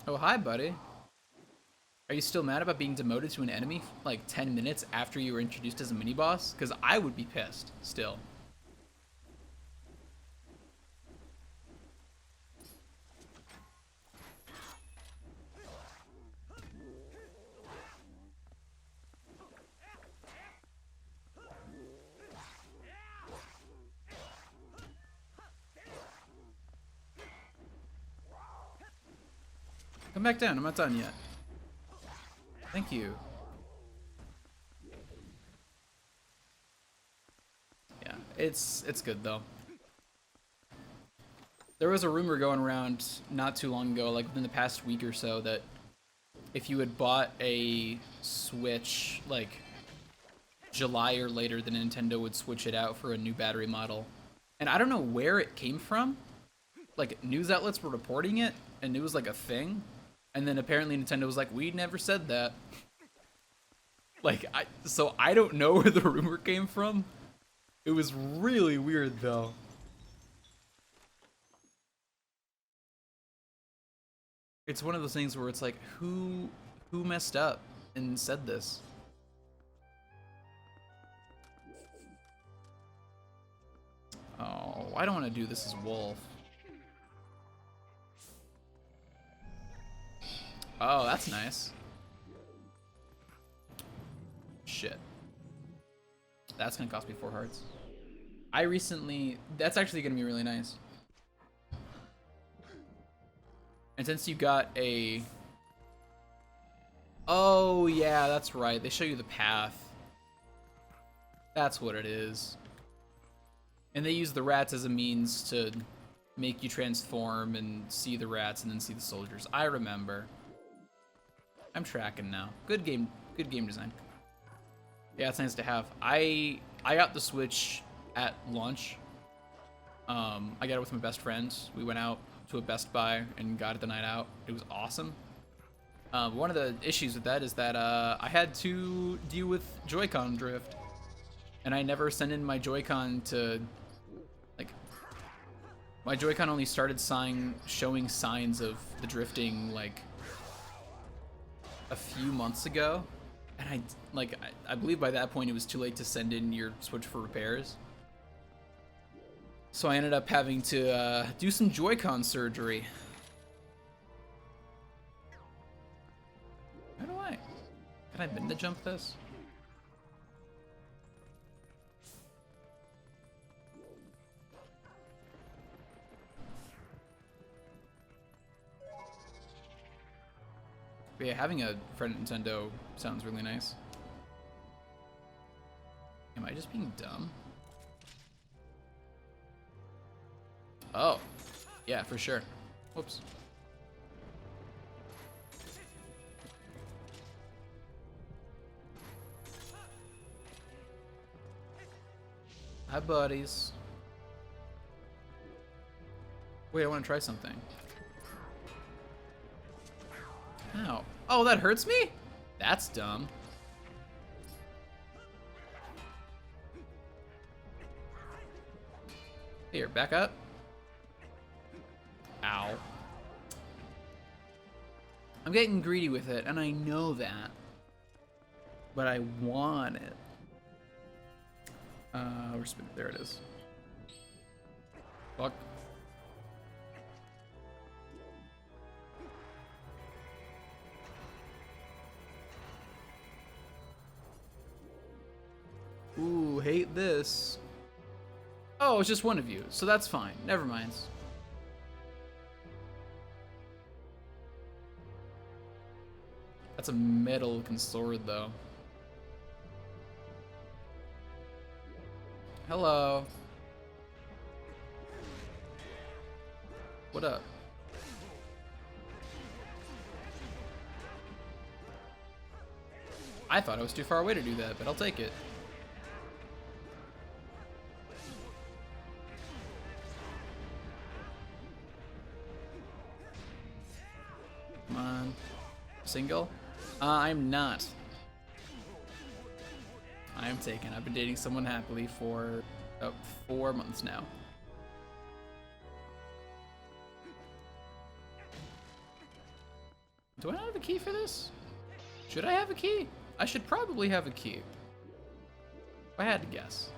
Oh, hi, buddy. Are you still mad about being demoted to an enemy like 10 minutes after you were introduced as a mini-boss? Because I would be pissed, still. Come back down, I'm not done yet. Thank you. Yeah, it's good though. There was a rumor going around not too long ago, like within the past week or so, that if you had bought a Switch like July or later, the Nintendo would switch it out for a new battery model. And I don't know where it came from, like news outlets were reporting it, and it was like a thing, and then apparently Nintendo was like, we never said that. Like, so I don't know where the rumor came from. It was really weird though. It's one of those things where it's like, who messed up and said this? Oh, I don't want to do this as Wolf. Oh, that's nice. Shit. That's gonna cost me 4 hearts. That's actually gonna be really nice. And since you got a... Oh, yeah, that's right. They show you the path. That's what it is. And they use the rats as a means to make you transform and see the rats and then see the soldiers. I remember. I'm tracking now. Good game design. Yeah, it's nice to have. I got the Switch at launch. I got it with my best friend. We went out to a Best Buy and got it the night out. It was awesome. One of the issues with that is that I had to deal with Joy-Con drift. And I never sent in my Joy-Con to... Like, my Joy-Con only started showing signs of the drifting, like, a few months ago. And I believe by that point it was too late to send in your Switch for repairs. So I ended up having to do some Joy-Con surgery. How do I? Can I bend to jump this? But yeah, having a friend at Nintendo sounds really nice. Am I just being dumb? Oh, yeah, for sure. Whoops. Hi, buddies. Wait, I want to try something. Ow. Oh, that hurts me? That's dumb. Here, back up. Ow. I'm getting greedy with it, and I know that. But I want it. There it is. Fuck. Ooh, hate this. Oh, it's just one of you, so that's fine. Never mind. That's a metal-looking sword, though. Hello. What up? I thought I was too far away to do that, but I'll take it. Come on. Single? I'm not. I am taken. I've been dating someone happily for about 4 months now. Do I not have a key for this? Should I have a key? I should probably have a key. If I had to guess.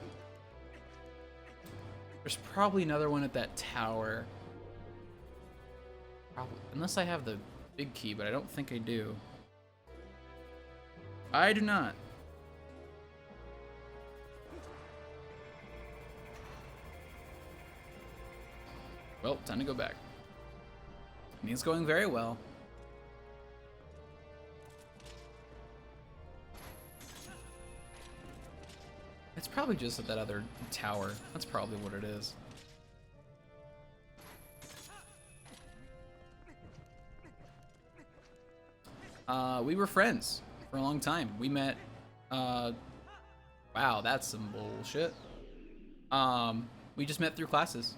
There's probably another one at that tower. Probably. Unless I have the big key, but I don't think I do. I do not. Well, time to go back. I mean, it's going very well. It's probably just at that other tower. That's probably what it is. We were friends for a long time. We met, wow, that's some bullshit. We just met through classes.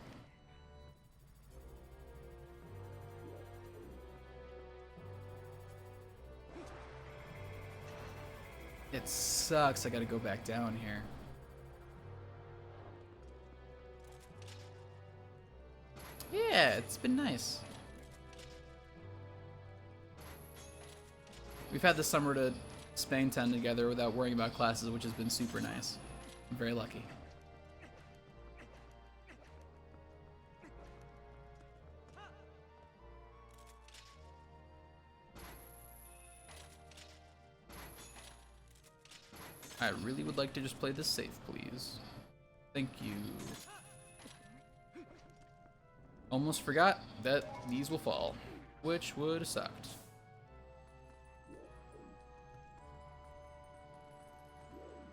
It sucks I gotta go back down here. Yeah, it's been nice. We've had the summer to spend time together without worrying about classes, which has been super nice. I'm very lucky. I really would like to just play this safe, please. Thank you. Almost forgot that these will fall, which would have sucked.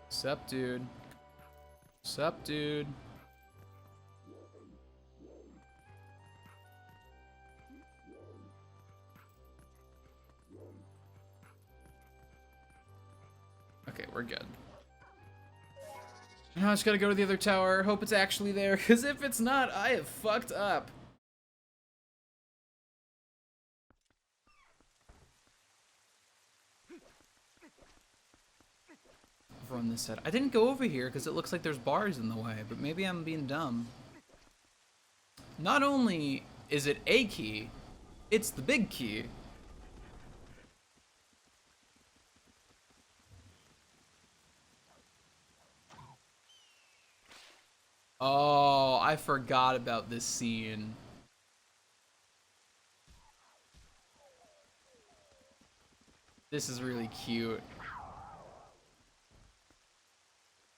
Sup, dude? Sup, dude? Okay, we're good. Now I just gotta go to the other tower, hope it's actually there, because if it's not, I have fucked up. Over on this side. I didn't go over here because it looks like there's bars in the way, but maybe I'm being dumb. Not only is it a key, it's the big key. Oh, I forgot about this scene. This is really cute.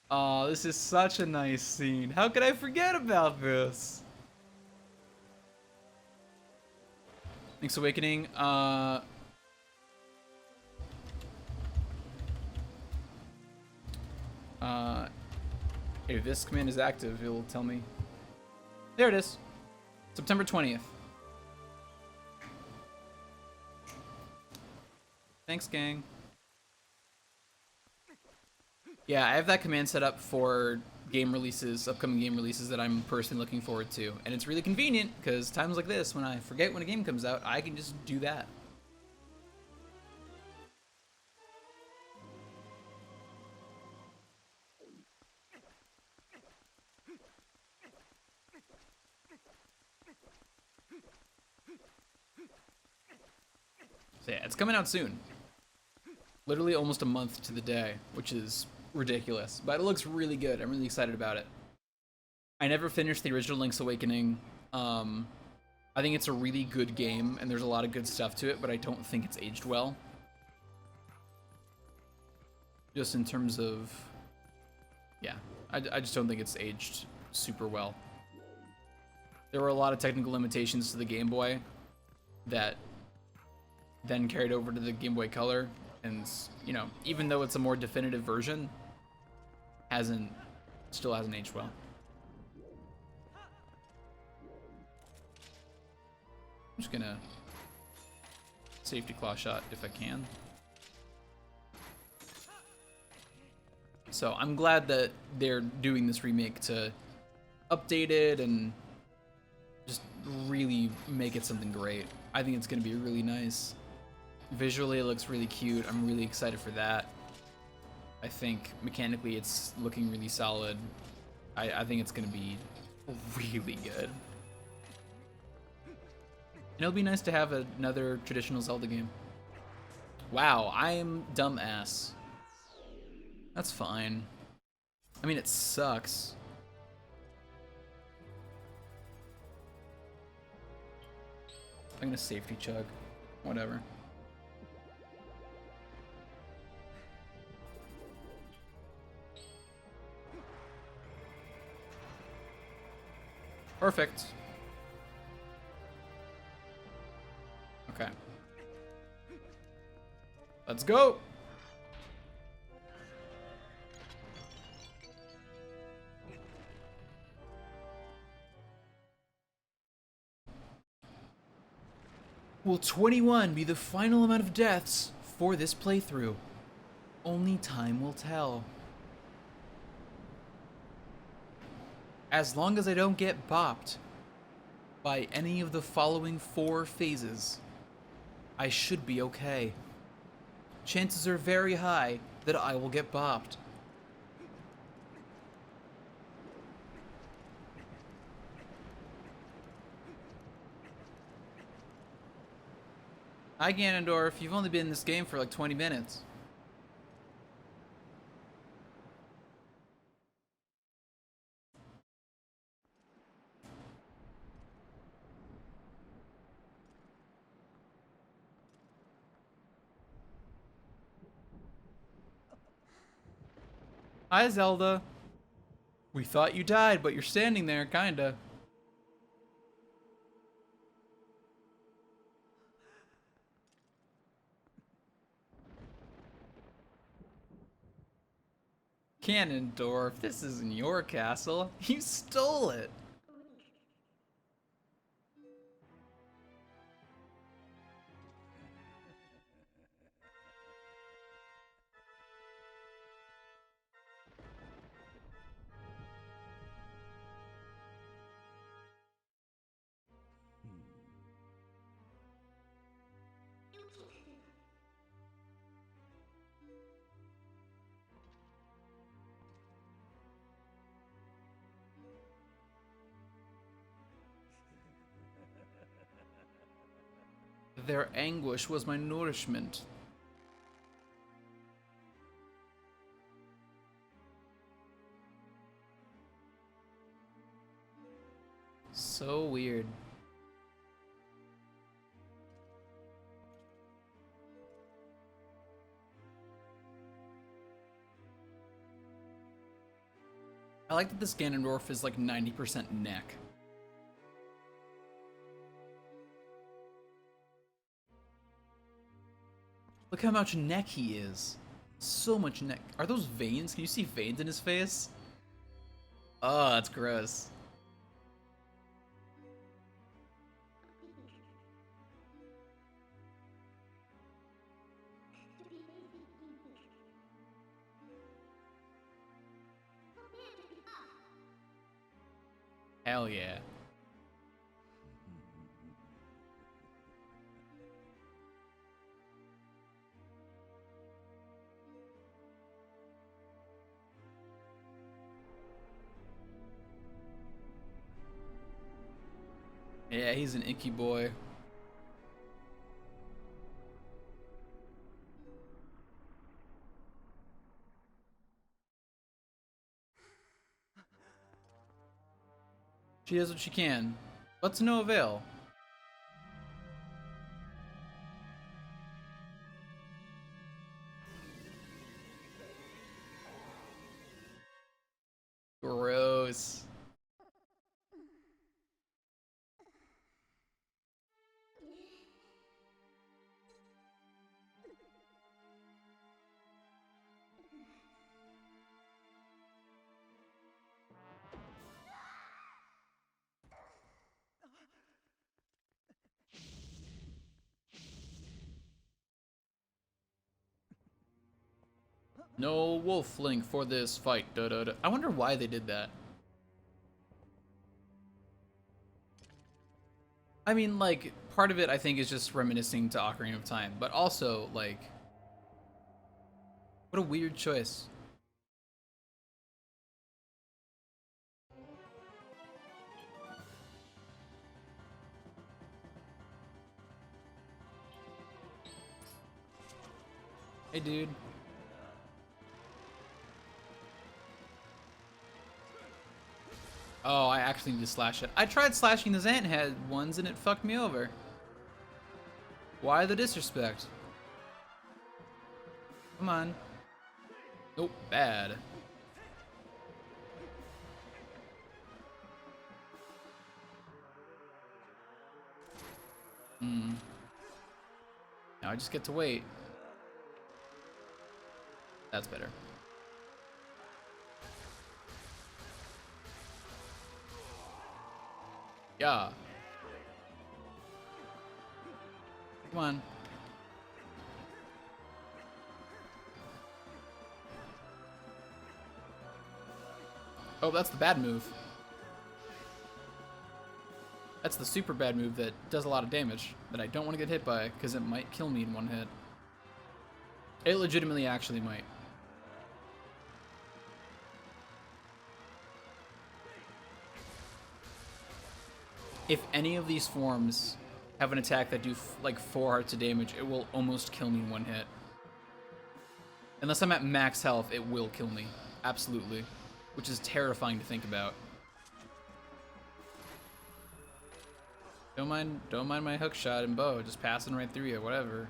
Oh, this is such a nice scene. How could I forget about this? Link's Awakening, if this command is active, it'll tell me. There it is. September 20th. Thanks, gang. Yeah, I have that command set up for game releases, upcoming game releases that I'm personally looking forward to. And it's really convenient, because times like this, when I forget when a game comes out, I can just do that. So yeah, it's coming out soon. Literally almost a month to the day, which is ridiculous. But it looks really good. I'm really excited about it. I never finished the original Link's Awakening. I think it's a really good game, and there's a lot of good stuff to it, but I don't think it's aged well. Just in terms of... Yeah, I just don't think it's aged super well. There were a lot of technical limitations to the Game Boy that then carried over to the Game Boy Color, and, you know, even though it's a more definitive version, still hasn't aged well. I'm just gonna safety claw shot if I can. So I'm glad that they're doing this remake to update it and just really make it something great. I think it's gonna be really nice. Visually, it looks really cute. I'm really excited for that. I think mechanically it's looking really solid. I think it's gonna be really good. And it'll be nice to have another traditional Zelda game. Wow, I'm dumbass. That's fine. I mean, it sucks. I'm gonna safety chug. Whatever. Perfect. Okay. Let's go! Will 21 be the final amount of deaths for this playthrough? Only time will tell. As long as I don't get bopped by any of the following 4 phases, I should be okay. Chances are very high that I will get bopped. Hi, Ganondorf. You've only been in this game for like 20 minutes. Hi, Zelda. We thought you died, but you're standing there, kinda. Ganondorf, this isn't your castle. You stole it. Their anguish was my nourishment. So weird. I like that this Ganondorf is like 90% neck. Look how much neck he is. So much neck. Are those veins? Can you see veins in his face? Oh, that's gross. Hell yeah. Yeah, he's an icky boy. She does what she can, but to no avail. Gross. No wolf link for this fight. Da, da, da. I wonder why they did that. I mean, like, part of it I think is just reminiscing to Ocarina of Time, but also, like, what a weird choice. Hey, dude. Oh, I actually need to slash it. I tried slashing the Zant head ones and it fucked me over. Why the disrespect? Come on. Nope, bad. Hmm. Now I just get to wait. That's better. Yeah. Come on. Oh, that's the bad move. That's the super bad move that does a lot of damage that I don't want to get hit by because it might kill me in one hit. It legitimately actually might. If any of these forms have an attack that do like 4 hearts of damage, it will almost kill me in one hit. Unless I'm at max health, it will kill me. Absolutely. Which is terrifying to think about. Don't mind my hook shot and bow, just passing right through you, whatever.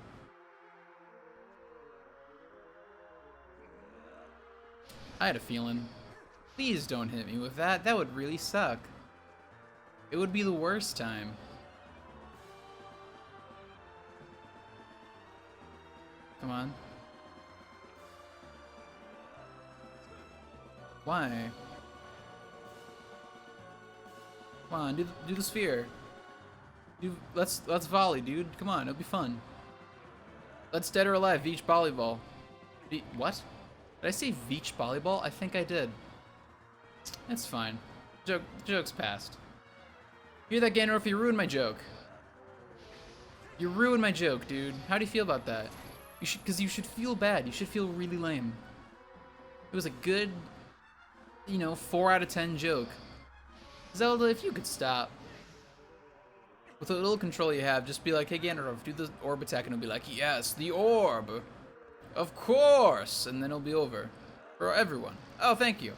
I had a feeling. Please don't hit me with that. That would really suck. It would be the worst time. Come on. Why? Come on, do the sphere. Let's volley, dude. Come on, it'll be fun. Let's dead or alive beach volleyball. What? Did I say beach volleyball? I think I did. It's fine. Joke's passed. Hear that, Ganondorf? You ruined my joke. You ruined my joke, dude. How do you feel about that? Because you should feel bad. You should feel really lame. It was a good, 4 out of 10 joke. Zelda, if you could stop. With the little control you have, just be like, hey Ganondorf, do the orb attack, and it'll be like, yes, the orb. Of course. And then it'll be over. For everyone. Oh, thank you.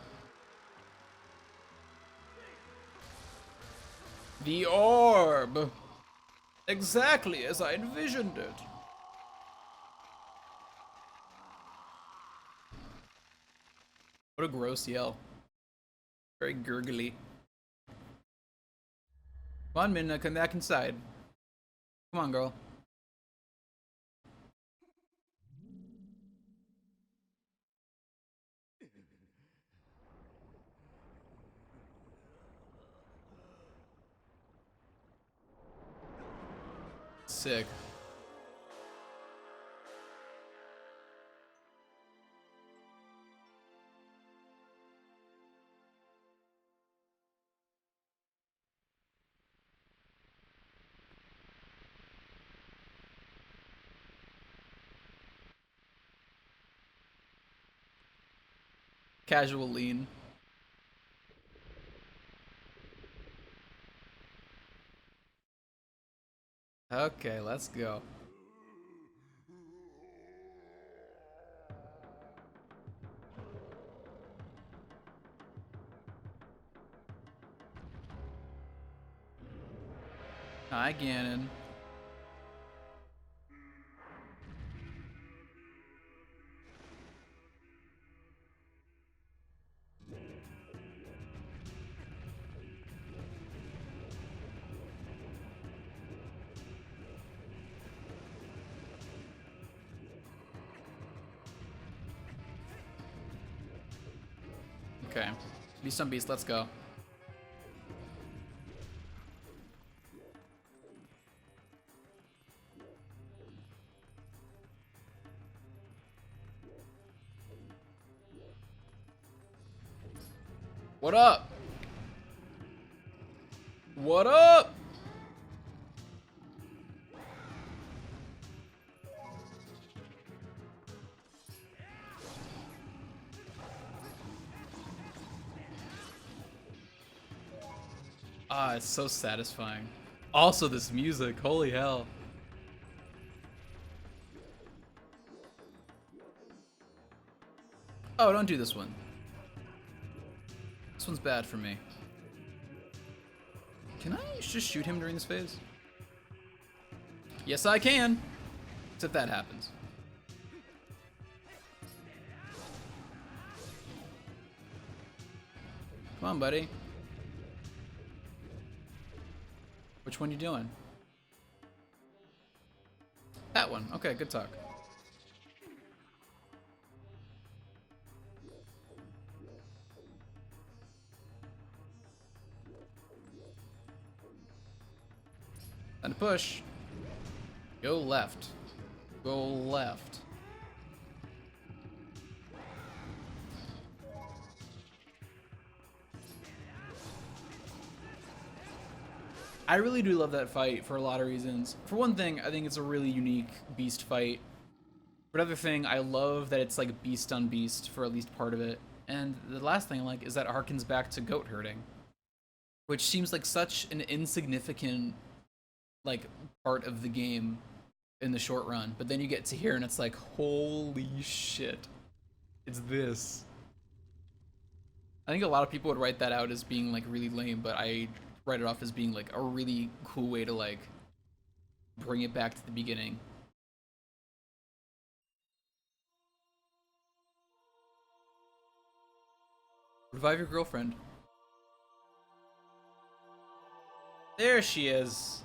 The orb. Exactly as I envisioned it. What a gross yell. Very gurgly. Come on, Minna, come back inside. Come on, girl. Sick. Casual lean. Okay, let's go. Hi, Ganon. Okay. Beast on beast, let's go. What up? What up? Ah, it's so satisfying. Also, this music, holy hell. Oh, don't do this one. This one's bad for me. Can I just shoot him during this phase? Yes, I can. Except that happens. Come on, buddy. Which one you doing? That one. Okay, good talk. Time to push. Go left. Go left. I really do love that fight for a lot of reasons. For one thing, I think it's a really unique beast fight. For another thing, I love that it's like beast on beast for at least part of it. And the last thing I like is that it harkens back to goat herding. which seems like such an insignificant like part of the game in the short run, but then you get to here and it's like, holy shit, it's this. I think a lot of people would write that out as being like really lame, but I write it off as being like a really cool way to like bring it back to the beginning. Revive your girlfriend. There she is.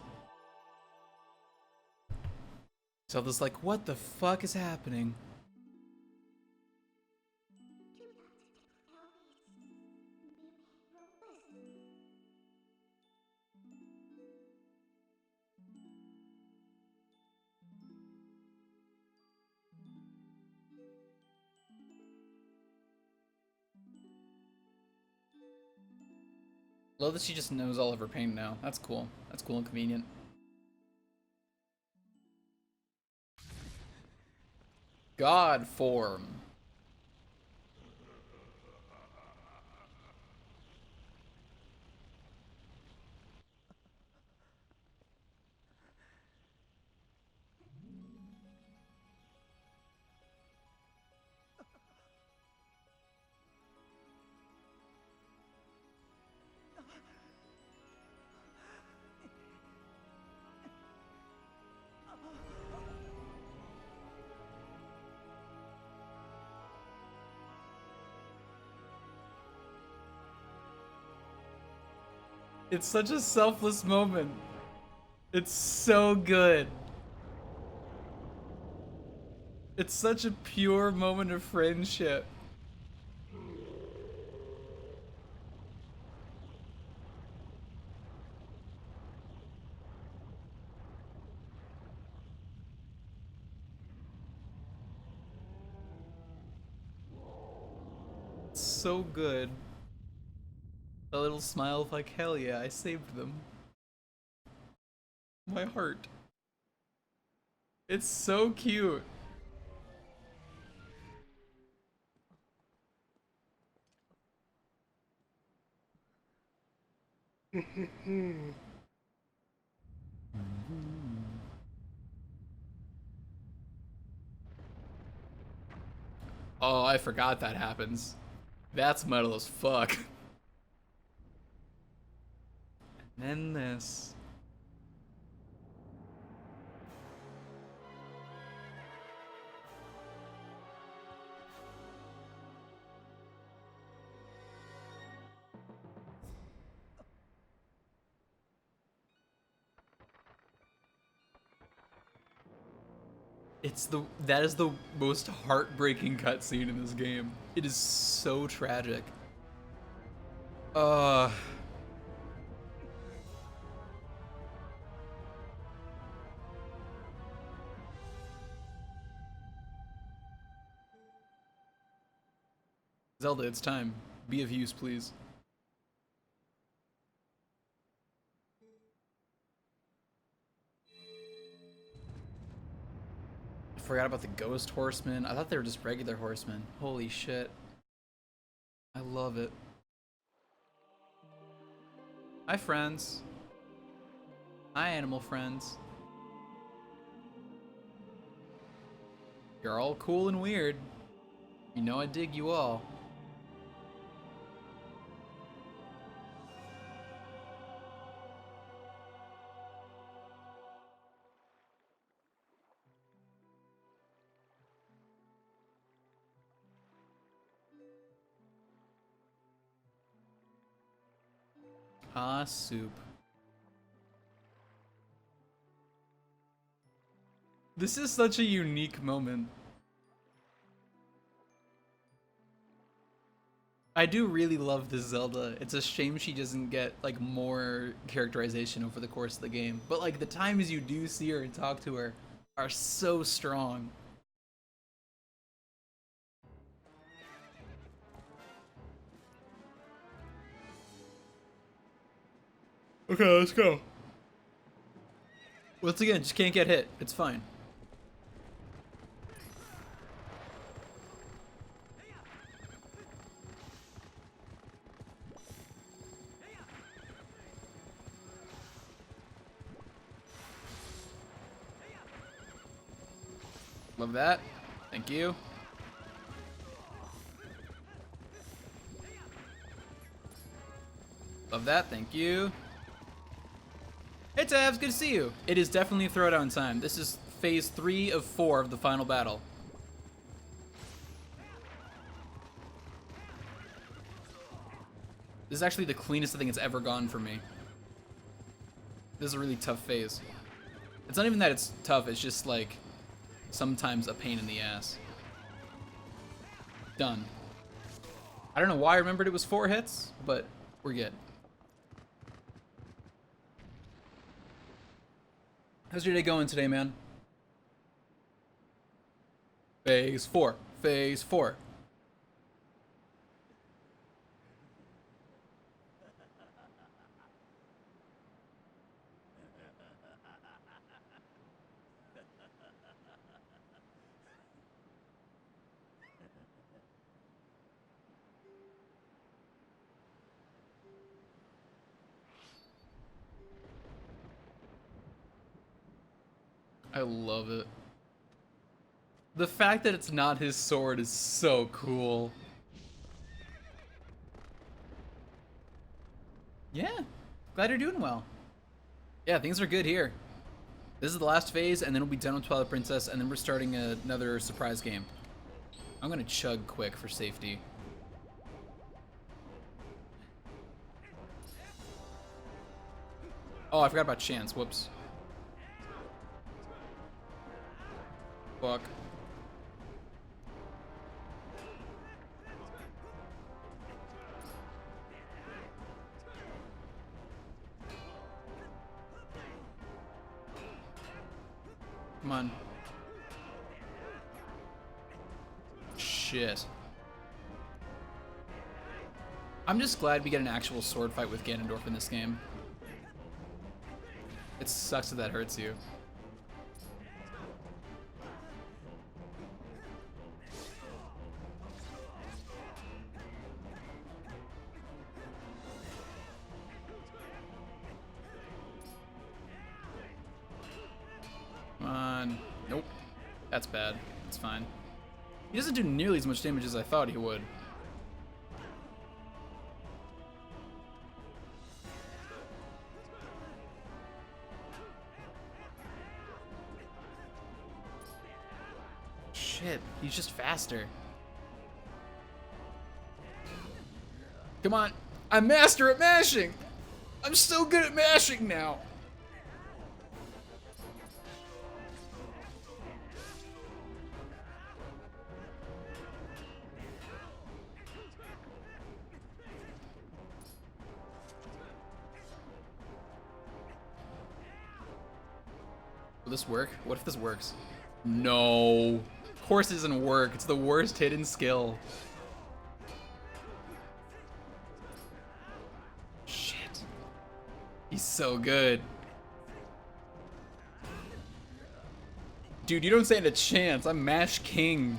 Zelda's like, what the fuck is happening? Love that she just knows all of her pain now. That's cool. That's cool and convenient. God form. It's such a selfless moment. It's so good. It's such a pure moment of friendship. It's so good. A little smile of like, hell yeah, I saved them. My heart. It's so cute. Oh, I forgot that happens. That's metal as fuck. And then this. That is the most heartbreaking cutscene in this game. It is so tragic. Uh Zelda, it's time. Be of use, please. I forgot about the ghost horsemen. I thought they were just regular horsemen. Holy shit. I love it. Hi, friends. Hi, animal friends. You're all cool and weird. You know I dig you all. Ah, soup. This is such a unique moment. I do really love this Zelda. It's a shame she doesn't get like more characterization over the course of the game. But like the times you do see her and talk to her are so strong. Okay, let's go. Once again, just can't get hit. It's fine. Love that. Thank you. Love that. Thank you. Hey Tabs, good to see you. It is definitely throwdown time. This is phase 3 of 4 of the final battle. This is actually the cleanest I think it's ever gone for me. This is a really tough phase. It's not even that it's tough, it's just like sometimes a pain in the ass. Done. I don't know why I remembered it was 4 hits, but we're good. How's your day going today, man? Phase 4. Phase 4. I love it. The fact that it's not his sword is so cool. Yeah, glad you're doing well. Yeah, things are good here. This is the last phase, and then we'll be done with Twilight Princess, and then we're starting another surprise game. I'm gonna chug quick for safety. Oh, I forgot about Chance. Whoops. Fuck. Come on. Shit. I'm just glad we get an actual sword fight with Ganondorf in this game. It sucks that that hurts you. Come on. Nope. That's bad. It's fine. He doesn't do nearly as much damage as I thought he would. Shit, he's just faster. Come on. I'm master at mashing! I'm so good at mashing now! Will this work? What if this works? No. Of course it doesn't work. It's the worst hidden skill. Shit. He's so good. Dude, you don't stand a chance. I'm Mash King.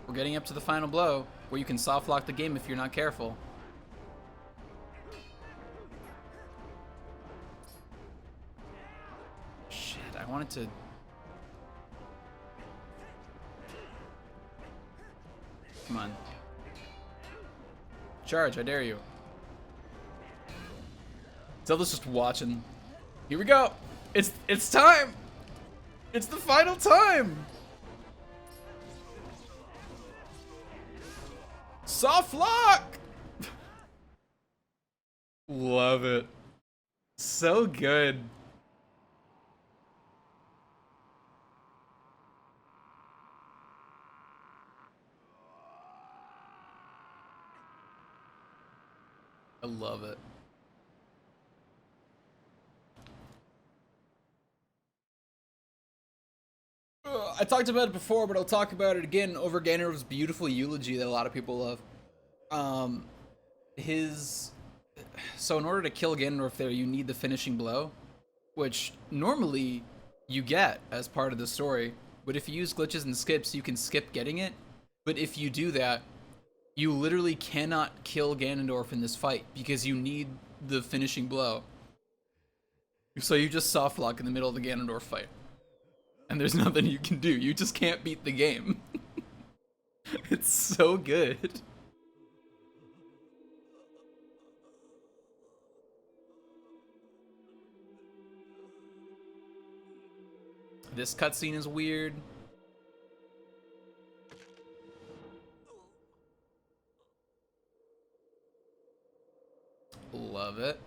We're getting up to the final blow, where you can soft lock the game if you're not careful. Shit, I wanted to... Come on. Charge, I dare you. Zelda's just watching. Here we go! It's time! It's the final time! Soft lock! Love it. So good. I love it. I talked about it before, but I'll talk about it again over Ganondorf's beautiful eulogy that a lot of people love. So in order to kill Ganondorf there, you need the finishing blow, which normally you get as part of the story. But if you use glitches and skips, you can skip getting it. But if you do that, You literally cannot kill Ganondorf in this fight because you need the finishing blow. So you just soft lock in the middle of the Ganondorf fight. And there's nothing you can do. You just can't beat the game. It's so good. This cutscene is weird. Love it.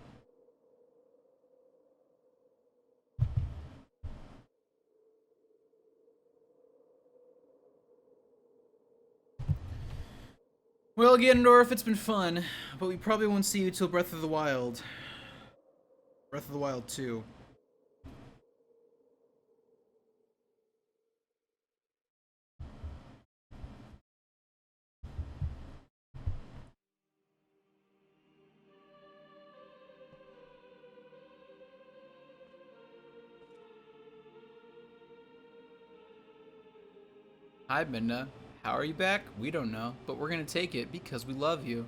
Well, Ganondorf, it's been fun, but we probably won't see you till Breath of the Wild. Breath of the Wild 2. Hi, Minna. How are you back? We don't know, but we're gonna take it because we love you.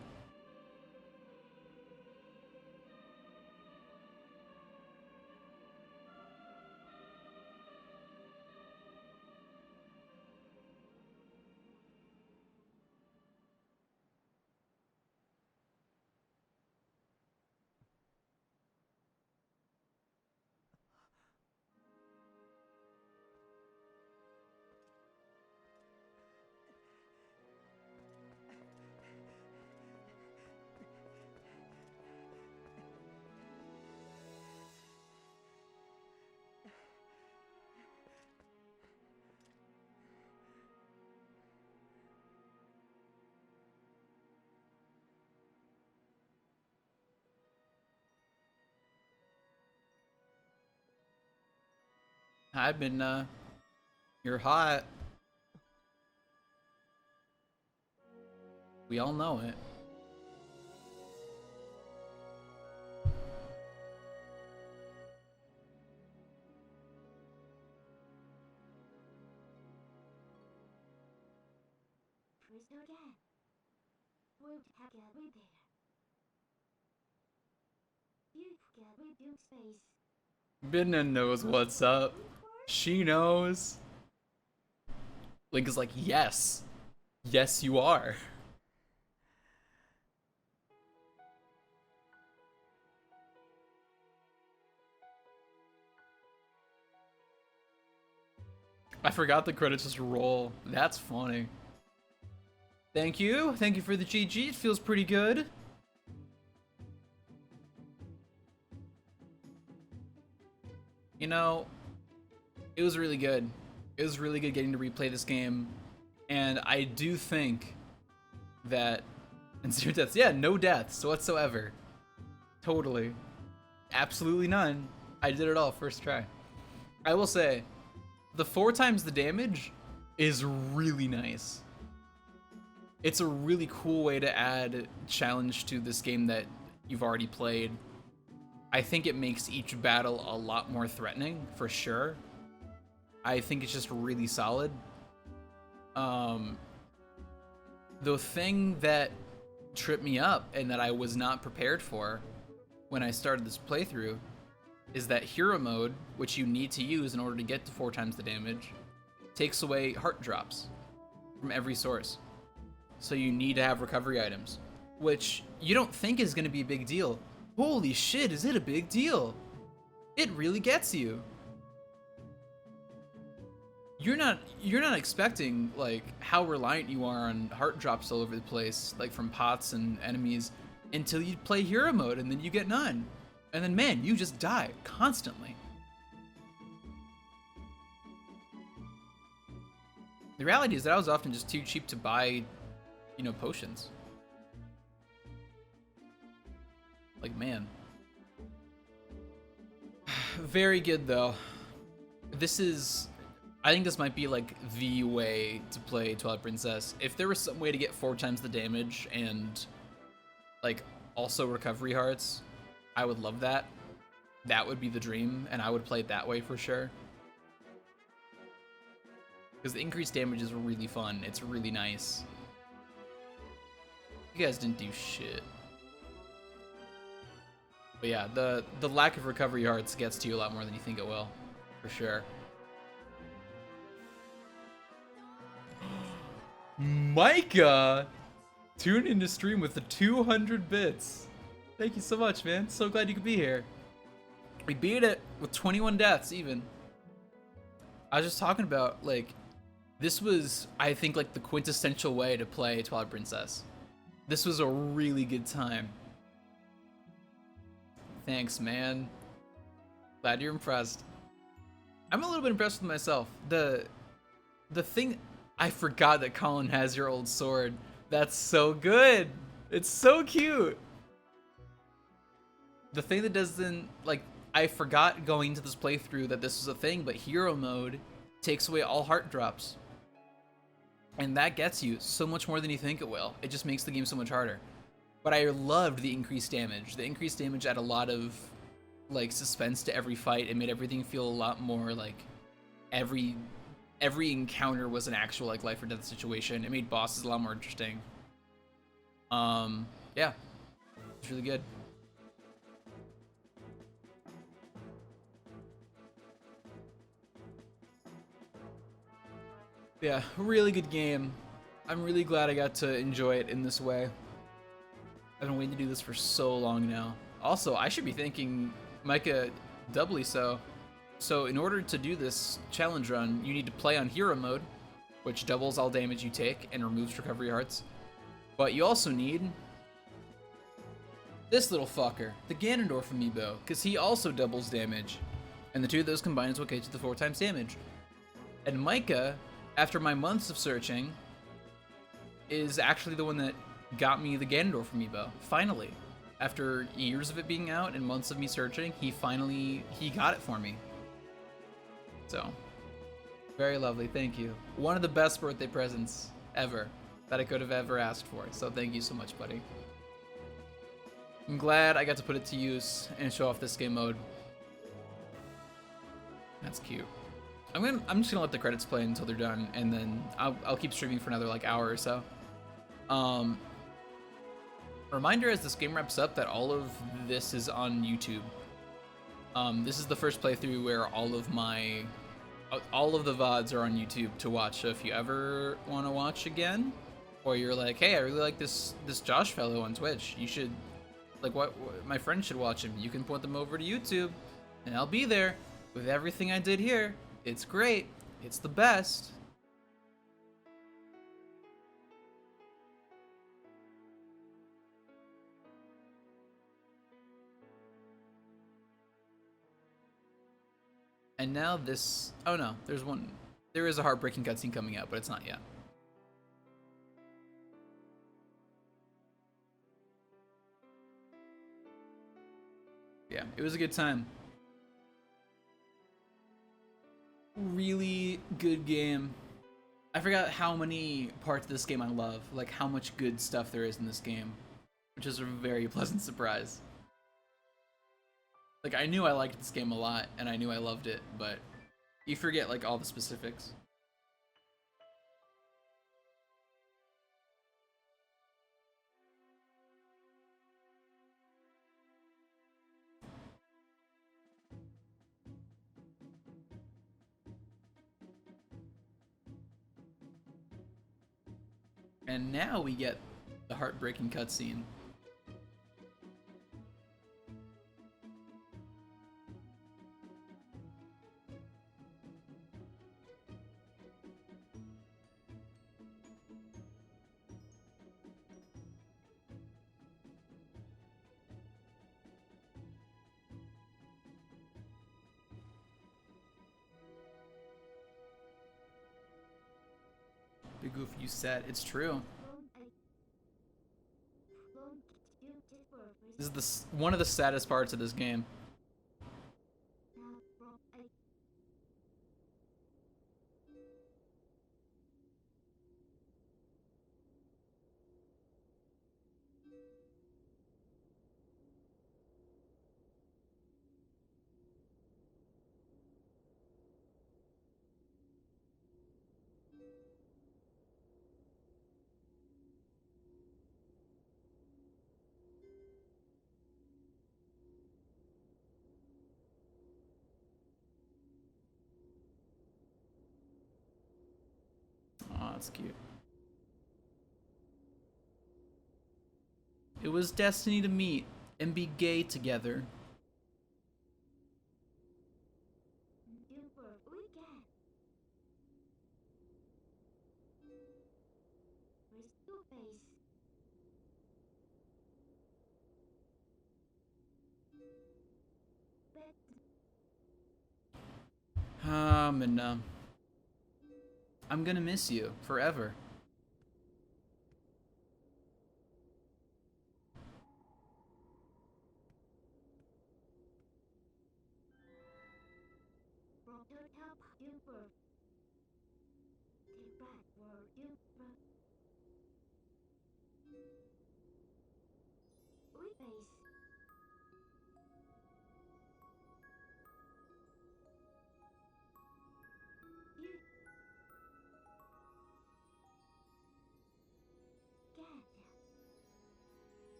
Hi, Minna. You're hot. We all know it. Minna knows what's up. She knows. Link is like, yes. Yes, you are. I forgot the credits just roll. That's funny. Thank you. Thank you for the GG. It feels pretty good. You know, it was really good. It was really good getting to replay this game. And I do think that... And 0 deaths. Yeah, no deaths whatsoever. Totally. Absolutely none. I did it all first try. I will say, the 4 times the damage is really nice. It's a really cool way to add challenge to this game that you've already played. I think it makes each battle a lot more threatening, for sure. I think it's just really solid. The thing that tripped me up and that I was not prepared for when I started this playthrough is that hero mode, which you need to use in order to get to 4 times the damage, takes away heart drops from every source. So you need to have recovery items, which you don't think is going to be a big deal. Holy shit, is it a big deal? It really gets you. You're not expecting like how reliant you are on heart drops all over the place, like from pots and enemies, until you play hero mode, and then you get none. And then man, you just die constantly. The reality is that I was often just too cheap to buy, you know, potions. Like, man. Very good though. This is, I think this might be like the way to play Twilight Princess. If there was some way to get 4 times the damage and like also recovery hearts, I would love that. That would be the dream, and I would play it that way for sure. Because the increased damage is really fun. It's really nice. You guys didn't do shit. But yeah, the lack of recovery hearts gets to you a lot more than you think it will, for sure. Micah, tune into stream with the 200 bits. Thank you so much, man. So glad you could be here. We beat it with 21 deaths, even. I was just talking about, like, this was, I think, like, the quintessential way to play Twilight Princess. This was a really good time. Thanks, man. Glad you're impressed. I'm a little bit impressed with myself. The thing, I forgot that Colin has your old sword. That's so good. It's so cute. The thing that doesn't, like, I forgot going into this playthrough that this was a thing, but hero mode takes away all heart drops. And that gets you so much more than you think it will. It just makes the game so much harder. But I loved the increased damage. The increased damage added a lot of, like, suspense to every fight. It made everything feel a lot more like every encounter was an actual, like, life or death situation. It made bosses a lot more interesting. Yeah, it's really good. Yeah, really good game. I'm really glad I got to enjoy it in this way. I've been waiting to do this for so long now. Also, I should be thanking Micah doubly so. So in order to do this challenge run, you need to play on hero mode, which doubles all damage you take and removes recovery hearts. But you also need this little fucker, the Ganondorf amiibo, because he also doubles damage. And the two of those combined is what gets you the 4 times damage. And Micah, after my months of searching, is actually the one that got me the Ganondorf amiibo. Finally. After years of it being out and months of me searching, he got it for me. So, very lovely, thank you. One of the best birthday presents ever that I could have ever asked for, so thank you so much, buddy. I'm glad I got to put it to use and show off this game mode. That's cute. I'm just gonna let the credits play until they're done, and then I'll keep streaming for another like hour or so. Reminder as this game wraps up that all of this is on YouTube. This is the first playthrough where all of the VODs are on YouTube to watch. So if you ever want to watch again, or you're like, hey, I really like this Josh fellow on Twitch, you should, like, what my friend should watch him. You can point them over to YouTube, and I'll be there with everything I did here. It's great. It's the best. And now this, oh no, there is a heartbreaking cutscene coming out, but it's not yet. Yeah, it was a good time. Really good game. I forgot how many parts of this game I love, like how much good stuff there is in this game, which is a very pleasant surprise. Like, I knew I liked this game a lot, and I knew I loved it, but you forget, like, all the specifics. And now we get the heartbreaking cutscene. Big Goof, you said it's true. This is one of the saddest parts of this game. that's cute. It was destiny to meet and be gay together. And I'm gonna miss you forever.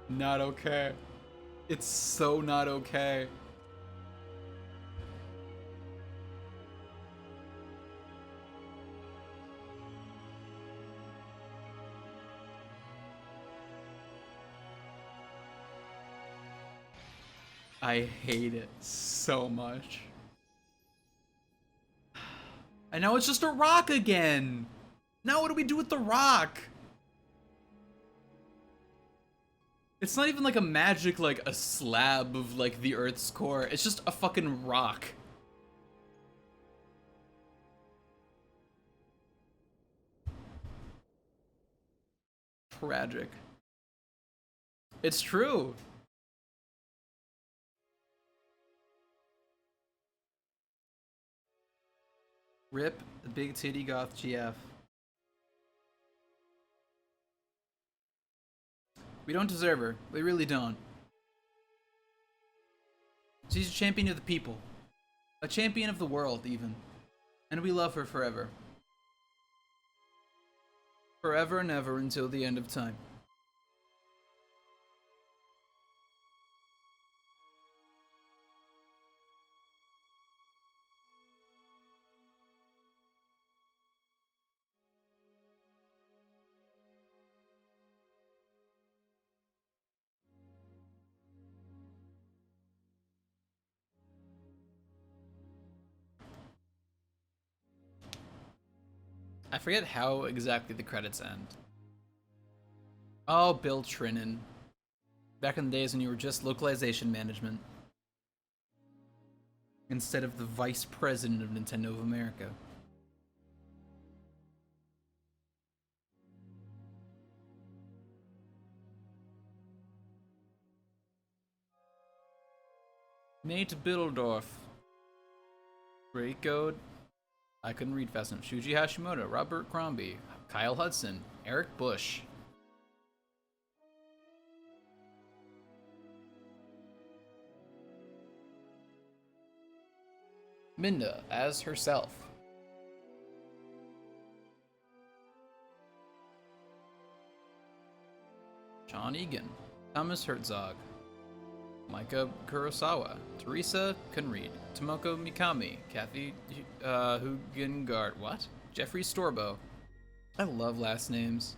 Not okay. It's so not okay. I hate it so much. And now it's just a rock again. Now what do we do with the rock? It's not even like a magic, like a slab of like the Earth's core. It's just a fucking rock. Tragic. It's true. Rip the big titty goth GF. We don't deserve her. We really don't. She's a champion of the people. A champion of the world, even. And we love her forever. Forever and ever until the end of time. I forget how exactly the credits end. Oh, Bill Trinan. Back in the days when you were just localization management. Instead of the vice president of Nintendo of America. Nate Biddledorf. Great Code. I couldn't read fast enough. Shuji Hashimoto, Robert Crombie, Kyle Hudson, Eric Bush. Minda as herself. John Egan, Thomas Herzog, Micah Kurosawa, Teresa Kunreed, Tomoko Mikami, Kathy Hugengard, what? Jeffrey Storbo. I love last names.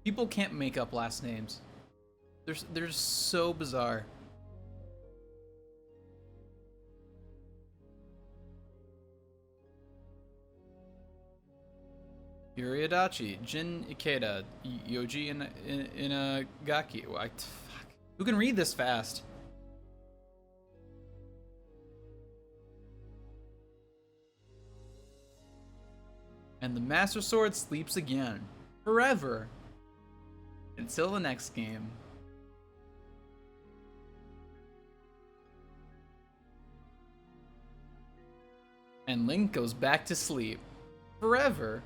People can't make up last names. They're so bizarre. Yuri Adachi, Jin Ikeda, Yoji Inagaki. Fuck. Who can read this fast? And the Master Sword sleeps again. Forever. Until the next game. And Link goes back to sleep. Forever.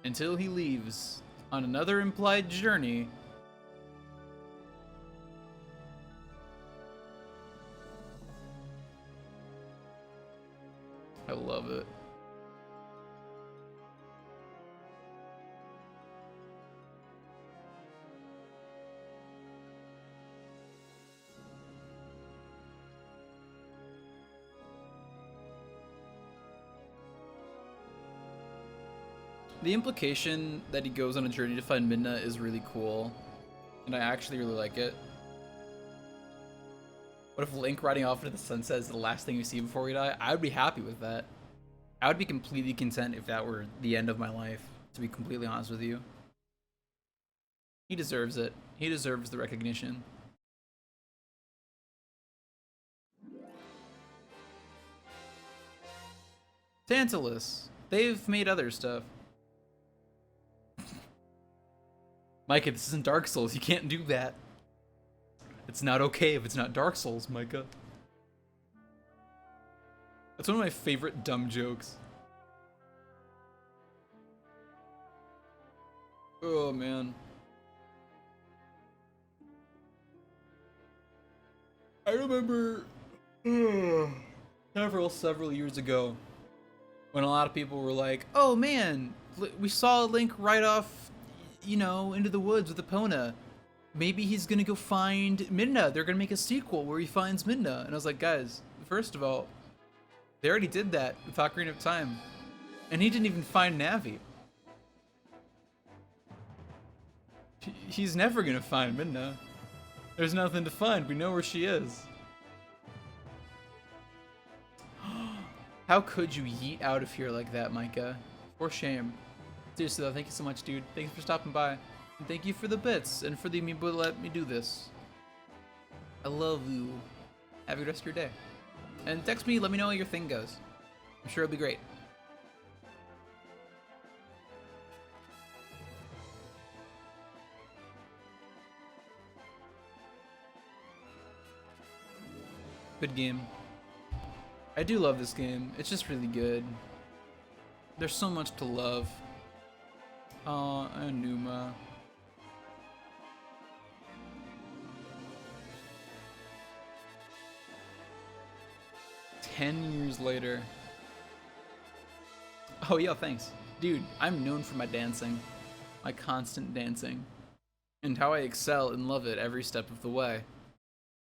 until he leaves on another implied journey. I love it. The implication that he goes on a journey to find Midna is really cool, and I actually really like it. What if Link riding off into the sunset is the last thing you see before we die? I would be happy with that. I would be completely content if that were the end of my life, to be completely honest with you. He deserves it. He deserves the recognition. Tantalus. They've made other stuff. Micah, this isn't Dark Souls. You can't do that. It's not okay if it's not Dark Souls, Micah. That's one of my favorite dumb jokes. Oh, man. I remember several years ago when a lot of people were like, oh man, we saw Link ride off, you know, into the woods with Epona. Maybe he's gonna go find Midna. They're gonna make a sequel where he finds Midna. And I was like, guys, first of all, they already did that with Ocarina of Time. And he didn't even find Navi. He's never gonna find Midna. There's nothing to find. We know where she is. How could you yeet out of here like that, Micah? For shame. Seriously though, thank you so much, dude. Thanks for stopping by. And thank you for the bits and for the amiibo to let me do this. I love you. Have a good rest of your day. And text me, let me know how your thing goes. I'm sure it'll be great. Good game. I do love this game. It's just really good. There's so much to love. Anuma. "10 years later." Oh yeah, thanks. Dude, I'm known for my dancing. My constant dancing. And how I excel and love it every step of the way.